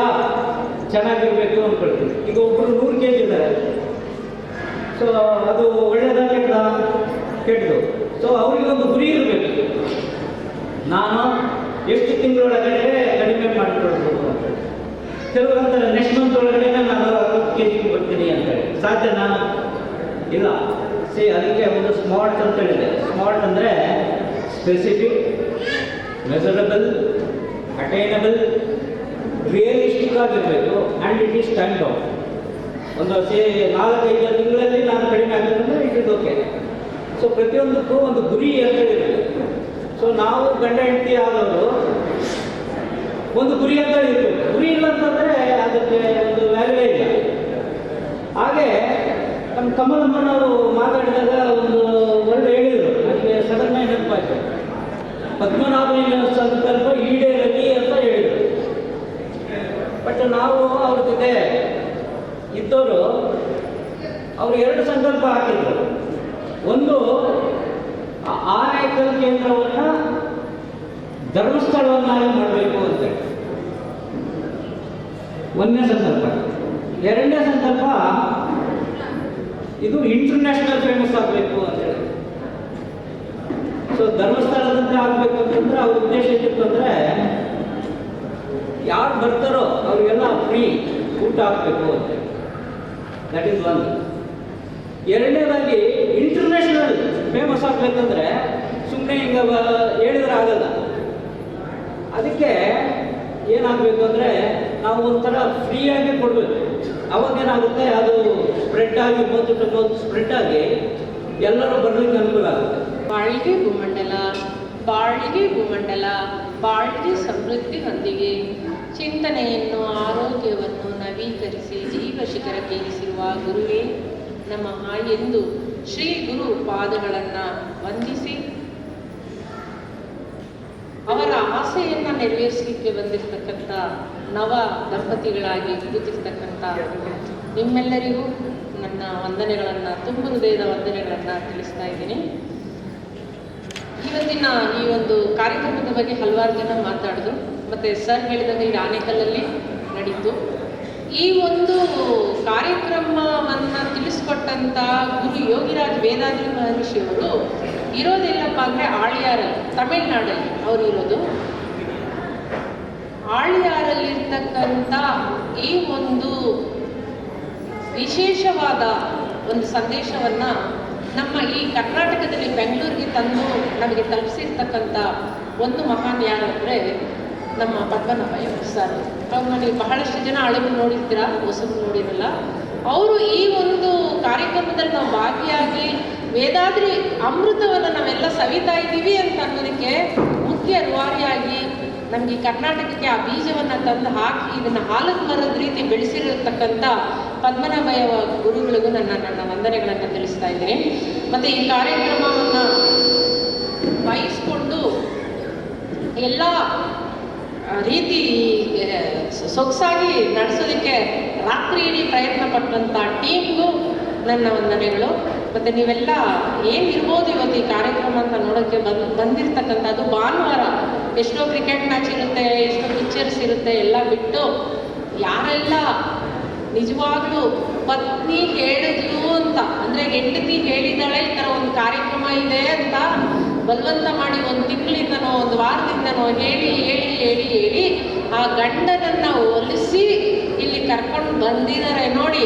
ಚೆನ್ನಾಗಿರಬೇಕು ಅಂದ್ಕೊಳ್ತೀವಿ. ಈಗ ಒಬ್ಬರು 100 kg ಇದ್ದಾರೆ. ಸೊ ಅದು ಒಳ್ಳೆಯದಾಗ ಕೆಟ್ಟದು. ಸೊ ಅವರಿಗೆ ಒಂದು ಗುರಿ ಇರಬೇಕು, ನಾನು ಎಷ್ಟು ತಿಂಗಳೊಳಗಡೆ ಕಡಿಮೆ ಮಾಡಿಕೊಳ್ಬೋದು ಅಂತ. ಕೆಲವರು ಅಂತಾರೆ ನೆಕ್ಸ್ಟ್ ಮಂತ್ ಒಳಗಡೆ ನಾನು 60 kg ಬರ್ತೀನಿ ಅಂತೇಳಿ. ಸಾಧ್ಯನಾ? ಇಲ್ಲ. ಅದಕ್ಕೆ ಒಂದು ಸ್ಮಾರ್ಟ್ ಅಂತ ಹೇಳಿದೆ. ಸ್ಮಾರ್ಟ್ ಅಂದರೆ ಸ್ಪೆಸಿಫಿಕ್, ಮೆಸರಬಲ್, ಅಟೈನಬಲ್, ರಿಯಲಿಸ್ಟಿಕ್ ಆಗಿರಬೇಕು, and it is time down. ಒಂದು 4-5 ತಿಂಗಳಲ್ಲಿ ನಾನು ಕಡಿಮೆ ಆಗಬೇಕಂದ್ರೆ ಇಟ್ ಇಸ್ ಓಕೆ. ಸೊ ಪ್ರತಿಯೊಂದಕ್ಕೂ ಒಂದು ಗುರಿ ಅಂತ ಹೇಳಿರಬೇಕು. ಸೊ ನಾವು ಗಂಡ ಹೆಂಡತಿ ಆದವರು ಒಂದು ಗುರಿ ಅಂತ ಇರಬೇಕು. ಗುರಿ ಇಲ್ಲ ಅಂತಂದರೆ ಅದಕ್ಕೆ ಒಂದು ವ್ಯಾಲ್ಯೂವೇ ಇಲ್ಲ. ಹಾಗೆ ನಮ್ಮ ಕಮಲಮ್ಮನವರು ಮಾತಾಡಿದಾಗ ಒಂದು ಒಳ್ಳೆ ಹೇಳಿದರು, ನನಗೆ ಸಡನ್ನಾಗಿ ನೆನಪಾಯಿತು. ಪದ್ಮನಾಭನ ಸಂಕಲ್ಪ ಈಡೇರಲಿ ಅಂತ ಹೇಳಿದರು. ಬಟ್ ನಾವು ಅವ್ರ ಜೊತೆ ಇದ್ದವರು ಅವರು 2 ಸಂಕಲ್ಪ ಹಾಕಿದ್ರು. ಒಂದು, ಆನೇಕಲ್ ಕೇಂದ್ರವನ್ನು ಧರ್ಮಸ್ಥಳವನ್ನಾಗಿ ಮಾಡಬೇಕು ಅಂತೇಳಿ ಒಂದನೇ ಸಂಕಲ್ಪ. 2ನೇ ಸಂಕಲ್ಪ, ಇದು ಇಂಟರ್ನ್ಯಾಷನಲ್ ಫೇಮಸ್ ಆಗಬೇಕು ಅಂತೇಳಿ. ಸೊ ಧರ್ಮಸ್ಥಳದಂತೆ ಆಗಬೇಕು ಅಂತಂದ್ರೆ ಅವ್ರ ಉದ್ದೇಶ ಏನಿತ್ತು ಅಂದರೆ, ಯಾರು ಬರ್ತಾರೋ ಅವರಿಗೆಲ್ಲ ಫ್ರೀ ಊಟ ಆಗಬೇಕು ಅಂತ. That is one. 2ನೇದಾಗಿ ಇಂಟರ್ನ್ಯಾಷನಲ್ ಫೇಮಸ್ ಆಗಬೇಕಂದ್ರೆ ಸುಮ್ಮನೆ ಹಿಂಗೆ ಹೇಳಿದ್ರೆ ಆಗಲ್ಲ. ಅದಕ್ಕೆ ಏನಾಗಬೇಕು ಅಂದರೆ ನಾವು ಒಂಥರ ಫ್ರೀಯಾಗಿ ಕೊಡಬೇಕು. ಅವಾಗೇನಾಗುತ್ತೆ, ಅದು ಸ್ಪ್ರೆಡ್ ಆಗಿ ಮೌತ್ ಸ್ಪ್ರೆಡ್ ಆಗಿ ಎಲ್ಲರೂ ಬರಲಿಕ್ಕೆ ಅನುಕೂಲ ಆಗುತ್ತೆ. ಬಾಳಿಗೆ ಭೂಮಂಡಲ, ಬಾಳಿಗೆ ಭೂಮಂಡಲ, ಬಾಳಿಗೆ ಸಮೃದ್ಧಿ ಹೊಂದಿಗೆ ಚಿಂತನೆಯನ್ನು ಆರೋಗ್ಯವನ್ನು ನವೀಕರಿಸಿ ಜೀವ ಶಿಖರಕ್ಕೇರಿಸಿರುವ ಗುರುವೇ ನಮಃ ಎಂದು ಶ್ರೀ ಗುರು ಪಾದಗಳನ್ನು ವಂದಿಸಿ ಅವರ ಆಸೆಯನ್ನು ನೆರವೇರಿಸಲಿಕ್ಕೆ ಬಂದಿರತಕ್ಕಂಥ ನವ ದಂಪತಿಗಳಾಗಿ ಕೂತಿರ್ತಕ್ಕಂಥ ನಿಮ್ಮೆಲ್ಲರಿಗೂ ನನ್ನ ವಂದನೆಗಳನ್ನು, ತುಂಬ ಹೃದಯದ ವಂದನೆಗಳನ್ನು ತಿಳಿಸ್ತಾ ಇದ್ದೀನಿ. ಇವತ್ತಿನ ಈ ಒಂದು ಕಾರ್ಯಕ್ರಮದ ಬಗ್ಗೆ ಹಲವಾರು ಜನ ಮಾತಾಡಿದ್ರು. ಮತ್ತು ಸರ್ ಹೇಳಿದಂಗೆ ಇದು ಆನೇಕಲ್ಲಲ್ಲಿ ನಡೀತು. ಈ ಒಂದು ಕಾರ್ಯಕ್ರಮವನ್ನು ತಿಳಿಸ್ಕೊಟ್ಟಂಥ ಗುರು ಯೋಗಿರಾಜ್ ವೇದಾದ್ರಿ ಮಹರ್ಷಿಯವರು ಇರೋದೆಲ್ಲಪ್ಪ ಅಂದರೆ ಆಳಿಯಾರಲ್ಲಿ, ತಮಿಳ್ನಾಡಲ್ಲಿ ಅವರು ಇರೋದು. ಆಳಿಯಾರಲ್ಲಿರ್ತಕ್ಕಂಥ ಈ ಒಂದು ವಿಶೇಷವಾದ ಒಂದು ಸಂದೇಶವನ್ನು ನಮ್ಮ ಈ ಕರ್ನಾಟಕದಲ್ಲಿ ಬೆಂಗಳೂರಿಗೆ ತಂದು ನಮಗೆ ತಲುಪಿಸಿರ್ತಕ್ಕಂಥ ಒಂದು ಮಹಾನ್ ಯಾರು ಅಂದರೆ ನಮ್ಮ ಪದ್ಮನಾಭಯ್ಯ ಸರ್. ಅವ್ರನ್ನ ನೀವು ಬಹಳಷ್ಟು ಜನ ಅಳವು ನೋಡಿರ್ತೀರ, ಹೊಸಬು ನೋಡಿರಲ್ಲ. ಅವರು ಈ ಒಂದು ಕಾರ್ಯಕ್ರಮದಲ್ಲಿ ನಾವು ಭಾಗಿಯಾಗಿ ವೇದಾದ್ರಿ ಅಮೃತವನ್ನು ನಾವೆಲ್ಲ ಸವಿತಾ ಇದ್ದೀವಿ ಅಂತ ಅನ್ನೋದಕ್ಕೆ ಮುಖ್ಯ ರೂವಾರಿಯಾಗಿ ನಮಗೆ ಕರ್ನಾಟಕಕ್ಕೆ ಆ ಬೀಜವನ್ನು ತಂದು ಹಾಕಿ ಇದನ್ನು ಹಾಲದ ಮರದ ರೀತಿ ಬೆಳೆಸಿರತಕ್ಕಂಥ ಪದ್ಮನಾಭಯ್ಯ ಗುರುಗಳಿಗೂ ನನ್ನ ವಂದನೆಗಳನ್ನು ತಿಳಿಸ್ತಾ ಇದ್ದೀನಿ. ಮತ್ತು ಈ ಕಾರ್ಯಕ್ರಮವನ್ನು ವಹಿಸ್ಕೊಂಡು ಎಲ್ಲ ರೀತಿ ಸೊಗಸಾಗಿ ನಡೆಸೋದಕ್ಕೆ ರಾತ್ರಿ ಇಡೀ ಪ್ರಯತ್ನ ಪಟ್ಟಂಥ ಟೀಮ್ಗೂ ನನ್ನ ವಂದನೆಗಳು. ಮತ್ತು ನೀವೆಲ್ಲ ಏನಿರ್ಬೋದು ಇವತ್ತು ಈ ಕಾರ್ಯಕ್ರಮ ಅಂತ ನೋಡೋಕ್ಕೆ ಬಂದಿರ್ತಕ್ಕಂಥದ್ದು ಭಾನುವಾರ ಎಷ್ಟೋ ಕ್ರಿಕೆಟ್ ಮ್ಯಾಚ್ ಇರುತ್ತೆ, ಎಷ್ಟೋ ಪಿಕ್ಚರ್ಸ್ ಇರುತ್ತೆ, ಎಲ್ಲ ಬಿಟ್ಟು ಯಾರೆಲ್ಲ ನಿಜವಾಗ್ಲೂ ಪತ್ನಿ ಹೇಳಿದ್ಲು ಅಂತ ಅಂದರೆ ಹೆಂಡತಿ ಹೇಳಿದಾಳೆ ಈ ಥರ ಒಂದು ಕಾರ್ಯಕ್ರಮ ಇದೆ ಅಂತ ಬಲವಂತ ಮಾಡಿ 1 ತಿಂಗಳಿಂದನೋ 1 ವಾರದಿಂದನೋ ಹೇಳಿ ಆ ಗಂಡನನ್ನು ಒಲಿಸಿ ಇಲ್ಲಿ ಕರ್ಕೊಂಡು ಬಂದಿದ್ದಾರೆ ನೋಡಿ.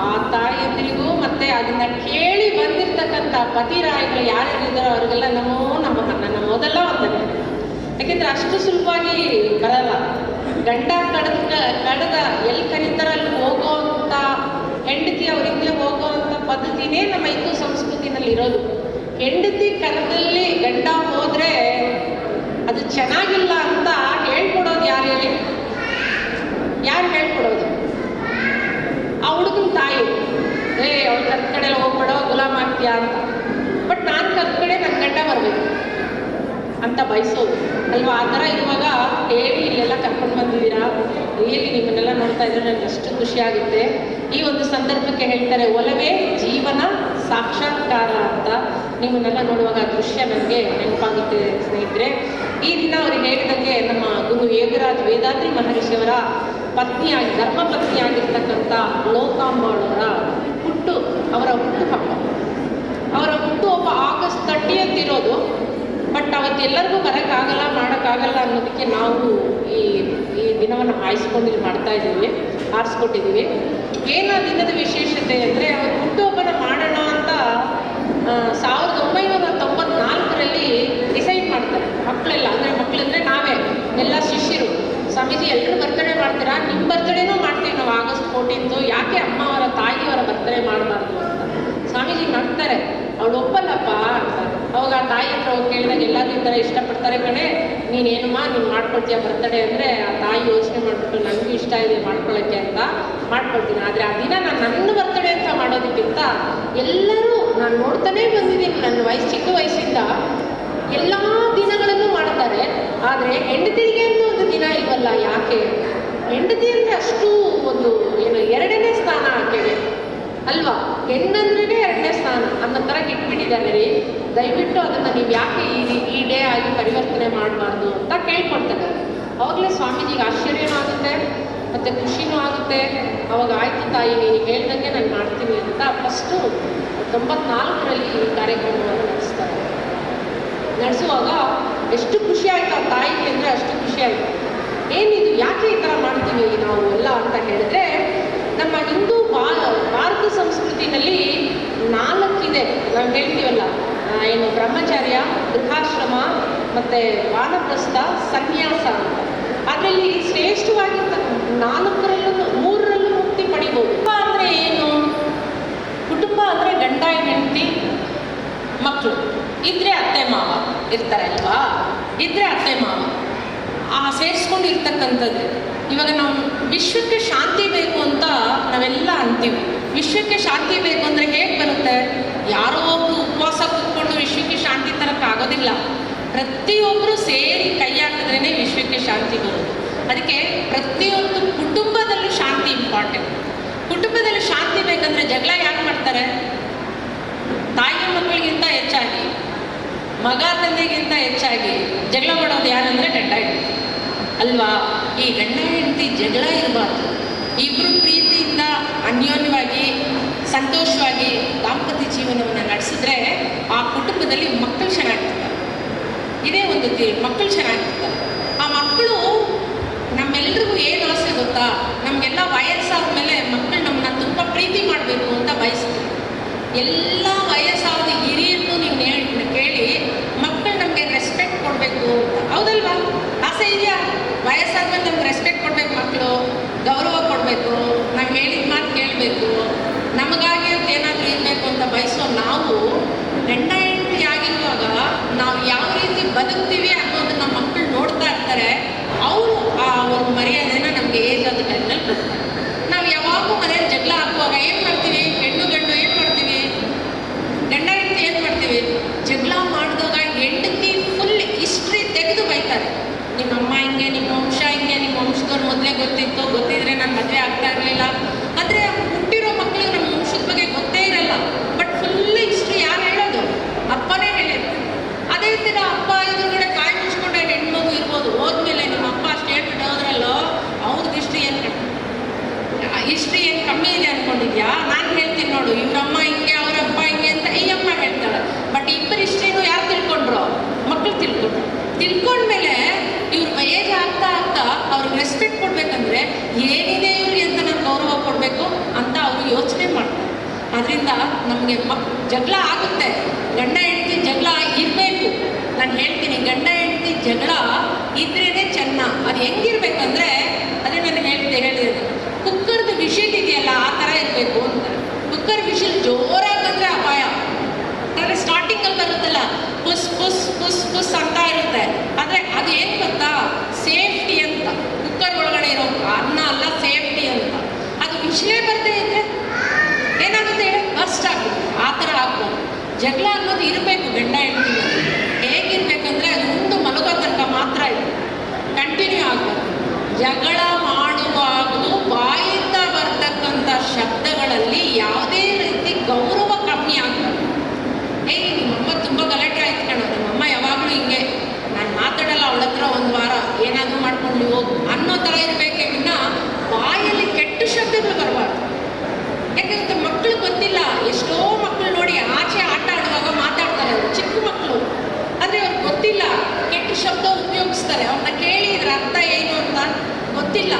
ಆ ತಾಯಿಯಂದಿರಿಗೂ ಮತ್ತು ಅದನ್ನು ಕೇಳಿ ಬಂದಿರ್ತಕ್ಕಂಥ ಪತಿರಾಯಿಗಳು ಯಾರ್ಯಾರಿದ್ದಾರೋ ಅವ್ರಿಗೆಲ್ಲ ನನ್ನ ಮೊದಲ ವಂದನೆ. ಯಾಕೆಂದರೆ ಅಷ್ಟು ಸುಲಭವಾಗಿ ಬರಲ್ಲ. ಗಂಡ ಕಡದ ಎಲ್ಲಿ ಕರೀತಾರ ಅಲ್ಲಿ ಹೋಗೋವಂಥ ಹೆಂಡತಿ ಅವ್ರ ಹಿಂದೆ ಹೋಗೋವಂಥ ಪದ್ಧತಿನೇ ನಮ್ಮ ಹಿಂದೂ ಸಂಸ್ಕೃತಿನಲ್ಲಿ ಇರೋದು. ಹೆಂಡತಿ ಕರದಲ್ಲಿ ಗಂಡ ಹೋದರೆ ಅದು ಚೆನ್ನಾಗಿಲ್ಲ ಅಂತ ಹೇಳ್ಕೊಡೋದು ಯಾರು ಹೇಳಿ? ಯಾರು ಹೇಳ್ಕೊಡೋದು? ಆ ಹುಡುಗನ ತಾಯಿ, ಅವಳು ಕರ್ದ ಕಡೆ ಹೋಗ್ಬೇಡೋ ಗುಲಾಮ್ ಆಗ್ತೀಯಾ ಅಂತ. ಬಟ್ ನಾನು ಕರ್ದ ಕಡೆ ನನ್ನ ಗಂಡ ಬರಬೇಕು ಅಂತ ಬಯಸೋದು ಅಲ್ವಾ? ಆ ಥರ ಇರುವಾಗ ಹೇಳಿ ಇಲ್ಲೆಲ್ಲ ಕರ್ಕೊಂಡು ಬಂದಿದ್ದೀರಾ, ರಿಯಲಿ ನಿಮ್ಮನ್ನೆಲ್ಲ ನೋಡ್ತಾ ಇದ್ರೆ ನನಗೆ ಅಷ್ಟು ಖುಷಿ ಆಗುತ್ತೆ. ಈ ಒಂದು ಸಂದರ್ಭಕ್ಕೆ ಹೇಳ್ತಾರೆ ಒಲವೇ ಜೀವನ ಸಾಕ್ಷಾತ್ಕಾರ ಅಂತ. ನಿಮ್ಮನ್ನೆಲ್ಲ ನೋಡುವಾಗ ಆ ದೃಶ್ಯ ನನಗೆ ನೆನಪಾಗುತ್ತೆ ಸ್ನೇಹಿತರೆ. ಈ ದಿನ ಅವ್ರಿಗೆ ಹೇಳಿದಂಗೆ ನಮ್ಮ ಗುರು ಯೋಗಿರಾಜ್ ವೇದಾದ್ರಿ ಮಹರ್ಷಿಯವರ ಪತ್ನಿಯಾಗಿ ಧರ್ಮಪತ್ನಿಯಾಗಿರ್ತಕ್ಕಂಥ ಲೋಕಾಂಬಾಳವರ ಅವರ ಹುಟ್ಟುಹಬ್ಬ. ಅವರ ಹುಟ್ಟುಹಬ್ಬ ಆಗಸ್ಟ್ 30 ಇರೋದು. ಬಟ್ ಅವತ್ತೆಲ್ಲರಿಗೂ ಬರೋಕ್ಕಾಗಲ್ಲ, ಮಾಡೋಕ್ಕಾಗಲ್ಲ ಅನ್ನೋದಕ್ಕೆ ನಾವು ಈ ದಿನವನ್ನು ಆರಿಸ್ಕೊಂಡು ಆರಿಸ್ಕೊಟ್ಟಿದ್ದೀವಿ. ಏನು ಆ ದಿನದ ವಿಶೇಷತೆ ಅಂದರೆ ಅವ್ರ ಹುಟ್ಟುಹಬ್ಬನ ಮಾಡೋಣ ಅಂತ 1994ರಲ್ಲಿ ಡಿಸೈಡ್ ಮಾಡ್ತಾರೆ ಮಕ್ಕಳೆಲ್ಲ. ಅಂದರೆ ಮಕ್ಕಳಂದರೆ ನಾವೇ ಎಲ್ಲ ಶಿಷ್ಯರು. ಸ್ವಾಮೀಜಿ ಎಲ್ಲರೂ ಬರ್ತಡೇ ಮಾಡ್ತೀರಾ, ನಿಮ್ಮ ಬರ್ತಡೇನೂ ಮಾಡ್ತೀವಿ ನಾವು ಆಗಸ್ಟ್ 14. ಯಾಕೆ ಅಮ್ಮ ಅವರ ತಾಯಿಯವರ ಬರ್ತಡೇ ಮಾಡಬಾರ್ದು ಅಂತ ಸ್ವಾಮೀಜಿ ಮಾಡ್ತಾರೆ. ಅವಳು ಒಪ್ಪಲ್ಲಪ್ಪ ಅಂತ. ಅವಾಗ ಆ ತಾಯಿ ಹತ್ರ ಹೋಗಿ ಕೇಳಿದಾಗ ಎಲ್ಲರೂ ಈ ಥರ ಇಷ್ಟಪಡ್ತಾರೆ ಕಣೆ, ನೀನೇನಮ್ಮ ನೀನು ಮಾಡ್ಕೊಳ್ತೀಯ ಬರ್ತಡೇ ಅಂದರೆ ಆ ತಾಯಿ ಯೋಚನೆ ಮಾಡಿಬಿಟ್ಟು ನನಗೂ ಇಷ್ಟ ಇದೆ ಮಾಡ್ಕೊಳ್ಳೋಕ್ಕೆ ಅಂತ ಮಾಡ್ಕೊಳ್ತೀನಿ. ಆದರೆ ಆ ದಿನ ನಾನು ನನ್ನ ಬರ್ತಡೇ ಅಂತ ಮಾಡೋದಕ್ಕಿಂತ ಎಲ್ಲರೂ ನಾನು ನೋಡ್ತಾನೇ ಬಂದಿದ್ದೀನಿ ನನ್ನ ಚಿಕ್ಕ ವಯಸ್ಸಿಂದ ಎಲ್ಲ ದಿನಗಳನ್ನು ಮಾಡ್ತಾರೆ. ಆದರೆ ಹೆಂಡತಿಗೆ ಅಂತ ಒಂದು ದಿನ ಇಲ್ವಲ್ಲ, ಯಾಕೆ? ಹೆಂಡತಿ ಅಂದರೆ ಅಷ್ಟು ಒಂದು ಏನು ಎರಡನೇ ಸ್ಥಾನ ಆಕೆಗೆ ಅಲ್ವಾ? ಹೆಣ್ಣಂದ್ರೇ ಎರಡನೇ ಸ್ಥಾನ ಅನ್ನೋ ಥರ ಇಟ್ಬಿಟ್ಟಿದ್ದಾರೆ ರೀ. ದಯವಿಟ್ಟು ಅದನ್ನು ನೀವು ಯಾಕೆ ಈ ಡೇ ಆಗಿ ಪರಿವರ್ತನೆ ಮಾಡಬಾರ್ದು ಅಂತ ಕೇಳ್ಕೊಳ್ತಾರೆ. ಅವಾಗಲೇ ಸ್ವಾಮೀಜಿಗೆ ಆಶ್ಚರ್ಯನೂ ಆಗುತ್ತೆ ಮತ್ತು ಖುಷಿನೂ ಆಗುತ್ತೆ. ಅವಾಗ ಆಯಿತು ತಾಯಿ ನೀನು ಹೇಳ್ದಂಗೆ ನಾನು ಮಾಡ್ತೀನಿ ಅಂತ ಫಸ್ಟು 94ರಲ್ಲಿ ಈ ಕಾರ್ಯಕ್ರಮವನ್ನು ನಡೆಸ್ತಾರೆ. ನಡೆಸುವಾಗ ಎಷ್ಟು ಖುಷಿ ಆಯಿತು ಆ ತಾಯಿಗೆ ಅಂದರೆ ಅಷ್ಟು ಖುಷಿ ಆಯಿತು. ಏನಿದು ಯಾಕೆ ಈ ಥರ ಮಾಡ್ತೀವಿ ನಾವು ಎಲ್ಲ ಅಂತ ಹೇಳಿದ್ರೆ, ನಮ್ಮ ಹಿಂದೂ ಭಾರತ ಸಂಸ್ಕೃತಿನಲ್ಲಿ 4 ಇದೆ. ನಾವು ಹೇಳ್ತೀವಲ್ಲ, ಏನು ಬ್ರಹ್ಮಚರ್ಯ, ಗೃಹಾಶ್ರಮ ಮತ್ತು ವಾನಪ್ರಸ್ಥ, ಸನ್ಯಾಸ ಅಂತ. ಅದರಲ್ಲಿ ಶ್ರೇಷ್ಠವಾಗಿರ್ತಕ್ಕ 4ರಲ್ಲೂ 3ರಲ್ಲೂ ಮುಕ್ತಿ ಪಡಿಬೋದು. ಕುಟುಂಬ ಅಂದರೆ ಏನು? ಕುಟುಂಬ ಅಂದರೆ ಗಂಡ ಹೆಂಡತಿ ಮಕ್ಕಳು ಇದ್ರೆ ಅತ್ತೆ ಮಾವ ಇರ್ತಾರೆ ಅಲ್ವಾ? ಇದ್ರೆ ಅತ್ತೆ ಮಾವ ಸೇರಿಸ್ಕೊಂಡು ಇರ್ತಕ್ಕಂಥದ್ದು. ಇವಾಗ ನಾವು ವಿಶ್ವಕ್ಕೆ ಶಾಂತಿ ಬೇಕು ಅಂತ ನಾವೆಲ್ಲ ಅಂತೀವಿ. ವಿಶ್ವಕ್ಕೆ ಶಾಂತಿ ಬೇಕು ಅಂದರೆ ಹೇಗೆ ಬರುತ್ತೆ? ಯಾರೋ ಒಬ್ಬರು ಉಪವಾಸ ಕೂತ್ಕೊಂಡು ವಿಶ್ವಕ್ಕೆ ಶಾಂತಿ ತರಕ್ಕಾಗೋದಿಲ್ಲ. ಪ್ರತಿಯೊಬ್ಬರು ಸೇರಿ ಕೈ ಹಾಕಿದ್ರೇ ವಿಶ್ವಕ್ಕೆ ಶಾಂತಿ ಬರೋದು. ಅದಕ್ಕೆ ಪ್ರತಿಯೊಂದು ಕುಟುಂಬದಲ್ಲೂ ಶಾಂತಿ ಇಂಪಾರ್ಟೆಂಟ್. ಕುಟುಂಬದಲ್ಲಿ ಶಾಂತಿ ಬೇಕಂದರೆ ಜಗಳ ಯಾಕೆ ಮಾಡ್ತಾರೆ? ತಾಯಿ ಮಕ್ಕಳಿಗಿಂತ ಹೆಚ್ಚಾಗಿ, ಮಗ ತಂದೆಗಿಂತ ಹೆಚ್ಚಾಗಿ ಜಗಳ ಮಾಡೋದು ಯಾರಂದರೆ ಗಂಡ ಹೆಂಡತಿ ಅಲ್ವಾ? ಈ ಗಂಡ ಹೆಂಡತಿ ಜಗಳ ಇರಬಾರ್ದು. ಇಬ್ಬರು ಪ್ರೀತಿಯಿಂದ ಅನ್ಯೋನ್ಯವಾಗಿ ಸಂತೋಷವಾಗಿ ದಾಂಪತ್ಯ ಜೀವನವನ್ನು ನಡೆಸಿದ್ರೆ ಆ ಕುಟುಂಬದಲ್ಲಿ ಮಕ್ಕಳು ಚೆನ್ನಾಗಿರ್ತಾರೆ. ಇದೇ ಒಂದು ಮಕ್ಕಳು ಚೆನ್ನಾಗಿರ್ತಾರೆ. ಆ ಮಕ್ಕಳು ನಮ್ಮೆಲ್ರಿಗೂ ಏನು ಆಸೆ ಗೊತ್ತಾ? ನಮಗೆಲ್ಲ ವಯಸ್ಸಾದ ಮೇಲೆ ಮಕ್ಕಳು ನಮ್ಮನ್ನ ತುಂಬ ಪ್ರೀತಿ ಮಾಡಬೇಕು ಅಂತ ಬಯಸ್ತೀವಿ. ಎಲ್ಲ ವಯಸ್ಸಾದ ಹಿರಿಯರನ್ನು ನೀವು ಕೇಳಿ, ಮಕ್ಕಳು ನಮಗೆ ರೆಸ್ಪೆಕ್ಟ್ ಕೊಡಬೇಕು ಅಂತ, ಹೌದಲ್ವಾ? ಆಸೆ ಇದೆಯಾ? ವಯಸ್ಸಾದ್ಮೇಲೆ ನಮ್ಗೆ ರೆಸ್ಪೆಕ್ಟ್ ಕೊಡಬೇಕು, ಮಕ್ಕಳು ಗೌರವ ಕೊಡಬೇಕು, ನಾವು ಹೇಳಿದ ಮಾತು ಕೇಳಬೇಕು, ನಮಗಾಗಿ ಅಂತ ಏನಾದರೂ ಇರಬೇಕು ಅಂತ ಬಯಸೋ ನಾವು ಗಂಡ ಹೆಂಡತಿ ಆಗಿರುವಾಗ ನಾವು ಯಾವ ರೀತಿ ಬದುಕ್ತೀವಿ ಅನ್ನೋದನ್ನ ಮಕ್ಕಳು ನೋಡ್ತಾ ಇರ್ತಾರೆ. ಅವರು ಆ ಒಂದು ಮರ್ಯಾದೆನ ನಮಗೆ ಏಜ್ ಆದ ಟೈಮ್ನಲ್ಲಿ ಕೊಡ್ತಾರೆ. ನಾವು ಯಾವಾಗೂ ಮನೇಲಿ ಜಗಳ ಹಾಕುವಾಗ ಏನು ಮಾಡ್ತೀವಿ? ಹೆಣ್ಣು ಗಂಡು ಏನು ಮಾಡ್ತೀವಿ? ಗಂಡ ಹೆಂಡತಿ ಏನು ಮಾಡ್ತೀವಿ? ಜಗಳ ಮಾಡಿದಾಗ ಹೆಂಡತಿ ಫುಲ್ ಹಿಸ್ಟ್ರಿ ತೆಗೆದು ಬೈತಾರೆ. ನಿಮ್ಮಮ್ಮ ಹಿಂಗೆ, ನಿಮ್ಮ ವಂಶ ಹಿಂಗೆ, ನಿಮ್ಮ ವಂಶದವ್ರು ಮೊದಲೇ ಗೊತ್ತಿತ್ತು, ಗೊತ್ತಿದ್ರೆ ನಾನು ಮದುವೆ ಆಗ್ತಾ ಇರಲಿಲ್ಲ. ಆದರೆ ಹುಟ್ಟಿರೋ ಮಕ್ಕಳಿಗೆ ನಮ್ಮ ವಂಶದ ಬಗ್ಗೆ ಗೊತ್ತೇ ಇರಲ್ಲ. ಬಟ್ ಫುಲ್ ಹಿಸ್ಟ್ರಿ ಯಾರು ಹೇಳೋದು? ಅಪ್ಪನೇ ಹೇಳಿರ್ತಾರೆ. ಅದೇ ಥರ ಅಪ್ಪ ಎದುರುಗಡೆ ಕಾಯಿ ಮುಚ್ಕೊಂಡೆ ಹೆಣ್ಮಗು ಇರ್ಬೋದು. ಹೋದ್ಮೇಲೆ ನಿಮ್ಮ ಅಪ್ಪ ಅಷ್ಟು ಹೇಳ್ಬಿಟ್ಟು ಹೋದ್ರಲ್ಲೋ, ಅವ್ರದ್ದು ಹಿಸ್ಟ್ರಿ ಏನು ಕಮ್ಮಿ ಇದೆ ಅಂದ್ಕೊಂಡಿದ್ಯಾ? ನಾನು ಹೇಳ್ತೀನಿ ನೋಡು, ಇವ್ರಮ್ಮ ಹಿಂಗೆ ಅವರಪ್ಪ ಹಿಂಗೆ ಅಂತ ಈ ಅಮ್ಮ ಹೇಳ್ತಾಳೆ. ಬಟ್ ಇಬ್ಬರು ಹಿಸ್ಟ್ರಿನೂ ಯಾರು ತಿಳ್ಕೊಂಡ್ರು? ಮಕ್ಕಳು ತಿಳ್ಕೊಂಡ್ಮೇಲೆ ಇವ್ರ ಏಜ್ ಆಗ್ತಾ ಆಗ್ತಾ ಅವ್ರಿಗೆ ರೆಸ್ಪೆಕ್ಟ್ ಕೊಡ್ಬೇಕಂದ್ರೆ ಏನಿದೆ ಇವ್ರಿಗೆ ಅಂತ ನಾನು ಗೌರವ ಕೊಡಬೇಕು ಅಂತ ಅವರು ಯೋಚನೆ ಮಾಡ್ತಾರೆ. ಅದರಿಂದ ನಮಗೆ ಜಗಳ ಆಗುತ್ತೆ. ಗಂಡ ಹೆಂಡತಿ ಜಗಳ ಇರಬೇಕು. ನಾನು ಹೇಳ್ತೀನಿ, ಗಂಡ ಹೆಂಡತಿ ಜಗಳ ಇದ್ರೇ ಚೆನ್ನ. ಅದು ಹೆಂಗಿರ್ಬೇಕಂದ್ರೆ, ಅದೇ ನಾನು ಹೇಳಿದೆ, ಕುಕ್ಕರ್ದು ವಿಷಲ್ ಇದೆಯಲ್ಲ ಆ ಥರ ಇರಬೇಕು ಅಂತ. ಕುಕ್ಕರ್ ವಿಷಲ್ ಜೋರಾಗಿ ಬಂದರೆ ಅಪಾಯ. ಅಂದರೆ ಸ್ಟಾರ್ಟಿಂಗಲ್ಲಿ ಬರುತ್ತಲ್ಲ, ಪುಸ್ ಪುಸ್ ಪುಸ್ ಪುಸ್ ಅಂತ ಇರುತ್ತೆ. ಆದರೆ ಅದು ಏನು ಗೊತ್ತಾ? ಸೇಫ್ಟಿ ಅಂತ. ಕುಕ್ಕರ್ ಒಳಗಡೆ ಇರೋ ಅನ್ನ ಅಲ್ಲ, ಸೇಫ್ಟಿ ಅಂತ. ಅದು ವಿಷಲೇ ಬರದೇ ಇದ್ರೆ ಏನಾಗುತ್ತೆ ಹೇಳಿ? ಬರ್ಸ್ಟ್ ಆಗುತ್ತೆ. ಆ ಥರ ಆಗ್ಬೋದು. ಜಗಳ ಅನ್ನೋದು ಇರಬೇಕು ಗಂಡ ಹೆಂಡತಿ. ಹೇಗಿರ್ಬೇಕಂದ್ರೆ ಅದು ಮುಂದೆ ಮಲಗೋ ತನಕ ಮಾತ್ರ ಇದೆ, ಕಂಟಿನ್ಯೂ ಆಗಬೇಕು. ಜಗಳ ಮಾಡುವಾಗಲೂ ಬಾಯಿಂದ ಬರ್ತಕ್ಕಂಥ ಶಬ್ದಗಳಲ್ಲಿ ಯಾವುದೇ ರೀತಿ ಗೌರವ ಕಮ್ಮಿ ಆಗ್ತದೆ. ನಿಮ್ಮಮ್ಮ ತುಂಬ ಗಲಾಟೆ ಆಯ್ತು ಕಣೋ, ನಮ್ಮಮ್ಮ ಯಾವಾಗಲೂ ಹಿಂಗೆ, ನಾನು ಮಾತಾಡಲ್ಲ ಅವಳ ಹತ್ರ ಒಂದು ವಾರ, ಏನಾದರೂ ಮಾಡ್ಕೊಂಡು ಹೋಗು ಅನ್ನೋ ಥರ ಇರಬೇಕೇ ವಿನ ಬಾಯಲ್ಲಿ ಕೆಟ್ಟ ಶಬ್ದಗಳು ಬರಬಾರ್ದು. ಯಾಕಂದ್ರೆ ಮಕ್ಕಳು ಗೊತ್ತಿಲ್ಲ. ಎಷ್ಟೋ ಮಕ್ಕಳು ನೋಡಿ ಆಚೆ ಆಟ ಆಡುವಾಗ ಮಾತಾಡ್ತಾರೆ, ಅವರು ಚಿಕ್ಕ ಮಕ್ಕಳು. ಆದರೆ ಅವ್ರಿಗೆ ಗೊತ್ತಿಲ್ಲ, ಕೆಟ್ಟ ಶಬ್ದ ಉಪಯೋಗಿಸ್ತಾರೆ. ಅವ್ರನ್ನ ಕೇಳಿ ಇದ್ರ ಅರ್ಥ ಏನು ಅಂತ ಗೊತ್ತಿಲ್ಲ.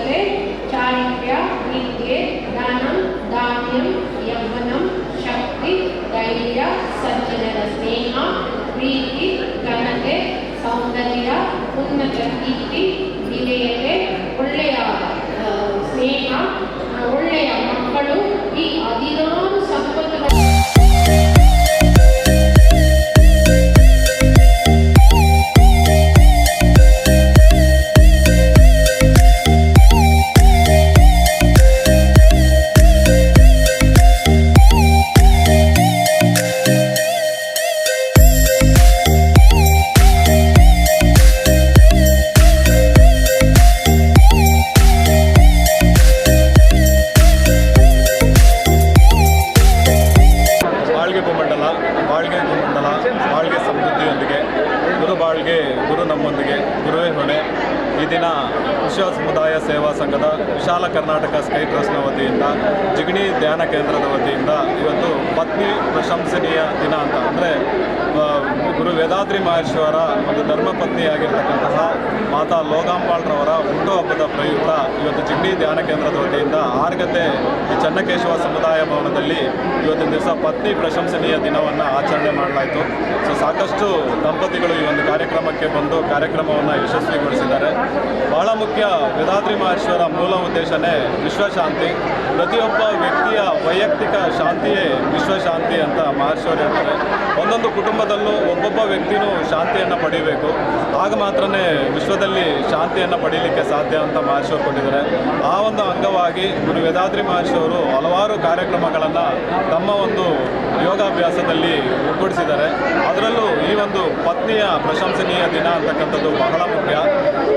ಸಾತ್ವಿಕತೆ, ಚಾರಿತ್ರ್ಯ, ವಿದ್ಯೆ, ದಾನಂ, ದಾನ್ಯಂ, ಯೌವನಂ, ಶಕ್ತಿ, ಧೈರ್ಯ, ಸಜ್ಜನರ ಸ್ನೇಹ, ಪ್ರೀತಿ, ಘನತೆ, ಸೌಂದರ್ಯ, ಉನ್ನತ ಕೀರ್ತಿ, ವಿಧೇಯತೆ, ಒಳ್ಳೆಯ ಸ್ನೇಹ, ಒಳ್ಳೆಯ ಮಕ್ಕಳು, ಈ 16 ಸಂಪತ್ತುಗಳು. ಬಾಳ್ಗೆ ಸಮೃದ್ಧಿಯೊಂದಿಗೆ ಗುರು ಬಾಳ್ಗೆ ಗುರು ನಮ್ಮೊಂದಿಗೆ ಗುರುವೇ ಹೊಣೆ. ಈ ದಿನ ವಿಶ್ವ ಸಮುದಾಯ ಸೇವಾ ಸಂಘದ ವಿಶಾಲ ಕರ್ನಾಟಕ ಸ್ಕೈ ಟ್ರಸ್ಟ್ನ ವತಿಯಿಂದ ಜಿಗಣಿ ಧ್ಯಾನ ಕೇಂದ್ರದ ವತಿಯಿಂದ ಇವತ್ತು ಪತ್ನಿ ಪ್ರಶಂಸನೀಯ ದಿನ ಅಂತ ಅಂದರೆ ಗುರು ವೇದಾದ್ರಿ ಮಹೇಶ್ವರ ಒಂದು ಧರ್ಮಪತ್ನಿಯಾಗಿರ್ತಕ್ಕಂತಹ ಮಾತಾ ಲೋಗಾಂಬಾಳ್ರವರ ಹುಟ್ಟುಹಬ್ಬದ ಪ್ರಯುಕ್ತ ಇವತ್ತು ಜಿಗಣಿ ಧ್ಯಾನ ಕೇಂದ್ರದ ವತಿಯಿಂದ 6 ಗಂಟೆ ಈ ಚನ್ನಕೇಶವ ಸಮುದಾಯ ಭವನದಲ್ಲಿ ಇವತ್ತಿನ ದಿವಸ ಪತ್ನಿ ಪ್ರಶಂಸನೀಯ ದಿನವನ್ನು ಆಚರಣೆ ಮಾಡಲಾಯಿತು. ಸೊ ಸಾಕಷ್ಟು ದಂಪತಿಗಳು ಈ ಒಂದು ಕಾರ್ಯಕ್ರಮಕ್ಕೆ ಬಂದು ಕಾರ್ಯಕ್ರಮವನ್ನು ಯಶಸ್ವಿಗೊಳಿಸಿದ್ದಾರೆ. ಬಹಳ ಮುಖ್ಯ, ವೇದಾದ್ರಿ ಮಹೇಶ್ವರ ಮೂಲ ಉದ್ದೇಶನೇ ವಿಶ್ವಶಾಂತಿ. ಪ್ರತಿಯೊಬ್ಬ ವ್ಯಕ್ತಿಯ ವೈಯಕ್ತಿಕ ಶಾಂತಿಯೇ ವಿಶ್ವಶಾಂತಿ ಅಂತ ಮಹೇಶ್ವರ ಹೇಳ್ತಾರೆ. ಒಂದೊಂದು ಕುಟುಂಬದಲ್ಲೂ ಒಬ್ಬೊಬ್ಬ ವ್ಯಕ್ತಿನೂ ಶಾಂತಿಯನ್ನು ಪಡಿಬೇಕು, ಆಗ ಮಾತ್ರನೇ ವಿಶ್ವದಲ್ಲಿ ಶಾಂತಿಯನ್ನು ಪಡೀಲಿಕ್ಕೆ ಸಾಧ್ಯ ಅಂತ ಮಹೇಶ್ವರ್ ಕೊಟ್ಟಿದ್ದಾರೆ. ಆ ಒಂದು ಅಂಗವಾಗಿ ಗುರು ವೇದಾದ್ರಿ ಮಹೇಶ್ವರು ಹಲವಾರು ಕಾರ್ಯಕ್ರಮಗಳನ್ನು ತಮ್ಮ ಒಂದು ಯೋಗಾಭ್ಯಾಸದಲ್ಲಿ ಒಗ್ಗೂಡಿಸಿದ್ದಾರೆ. ಅದರಲ್ಲೂ ಈ ಒಂದು ಪತ್ನಿಯ ಪ್ರಶಂಸನೀಯ ದಿನ ಅಂತಕ್ಕಂಥದ್ದು ಬಹಳ ಮುಖ್ಯ.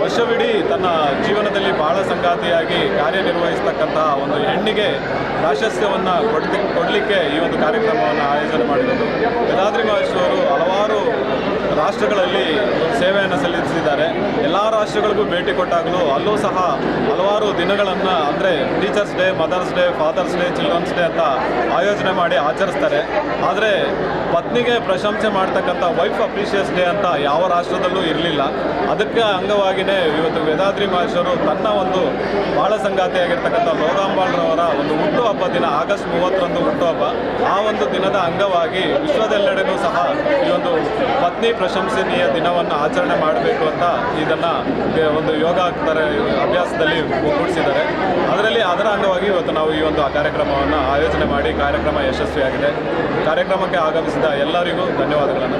ವರ್ಷವಿಡೀ ತನ್ನ ಜೀವನದಲ್ಲಿ ಬಹಳ ಸಂಗಾತಿಯಾಗಿ ಕಾರ್ಯನಿರ್ವಹಿಸ್ತಕ್ಕಂತಹ ಒಂದು ಹೆಣ್ಣಿಗೆ ಪ್ರಾಶಸ್ತ್ಯವನ್ನು ಕೊಡಲಿಕ್ಕೆ ಈ ಒಂದು ಕಾರ್ಯಕ್ರಮವನ್ನು ಆಯೋಜನೆ ಮಾಡಿರೋದು. ವೇದಾದ್ರಿ ಮಹೇಶ್ವರು ಹಲವಾರು ರಾಷ್ಟ್ರಗಳಲ್ಲಿ ಸೇವೆಯನ್ನು ಸಲ್ಲಿಸಿದ್ದಾರೆ. ಎಲ್ಲ ರಾಷ್ಟ್ರಗಳಿಗೂ ಭೇಟಿ ಕೊಟ್ಟಾಗಲೂ ಅಲ್ಲೂ ಸಹ ಹಲವಾರು ದಿನಗಳನ್ನು ಅಂದರೆ teachers day, mothers day, fathers day, childrens day ಅಂತ ಆಯೋಜನೆ ಮಾಡಿ ಆಚರಿಸ್ತಾರೆ. ಆದರೆ ಪತ್ನಿಗೆ ಪ್ರಶಂಸೆ ಮಾಡ್ತಕ್ಕಂಥ ವೈಫ್ ಅಪ್ರಿಷಿಯೇಸ್ ಡೇ ಅಂತ ಯಾವ ರಾಷ್ಟ್ರದಲ್ಲೂ ಇರಲಿಲ್ಲ. ಅದಕ್ಕೆ ಅಂಗವಾಗಿಯೇ ಇವತ್ತು ವೇದಾದ್ರಿ ಮಹೇಶ್ವರು ತನ್ನ ಒಂದು ಬಾಳ ಸಂಗಾತಿಯಾಗಿರ್ತಕ್ಕಂಥ ಲೋಗಾಂಬಾಳ್ರವರ ಒಂದು ಹುಟ್ಟುಹಬ್ಬ ದಿನ ಆಗಸ್ಟ್ 30ರಂದು ಹುಟ್ಟುಹಬ್ಬ, ಆ ಒಂದು ದಿನದ ಅಂಗವಾಗಿ ವಿಶ್ವದೆಲ್ಲೆಡೆನೂ ಸಹ ಈ ಒಂದು ಪತ್ನಿ ಪ್ರಶಂಸನೀಯ ದಿನವನ್ನು ಆಚರಣೆ ಮಾಡಬೇಕು ಅಂತ ಇದನ್ನು ಒಂದು ಯೋಗ ಅಭ್ಯಾಸದಲ್ಲಿ ಒಗ್ಗೂಡಿಸಿದ್ದಾರೆ. ಅದರ ಅಂಗವಾಗಿ ಇವತ್ತು ನಾವು ಈ ಒಂದು ಕಾರ್ಯಕ್ರಮವನ್ನು ಆಯೋಜನೆ ಮಾಡಿ ಕಾರ್ಯಕ್ರಮ ಯಶಸ್ವಿಯಾಗಿದೆ. ಕಾರ್ಯಕ್ರಮಕ್ಕೆ ಆಗಮಿಸಿದ ಎಲ್ಲರಿಗೂ ಧನ್ಯವಾದಗಳನ್ನು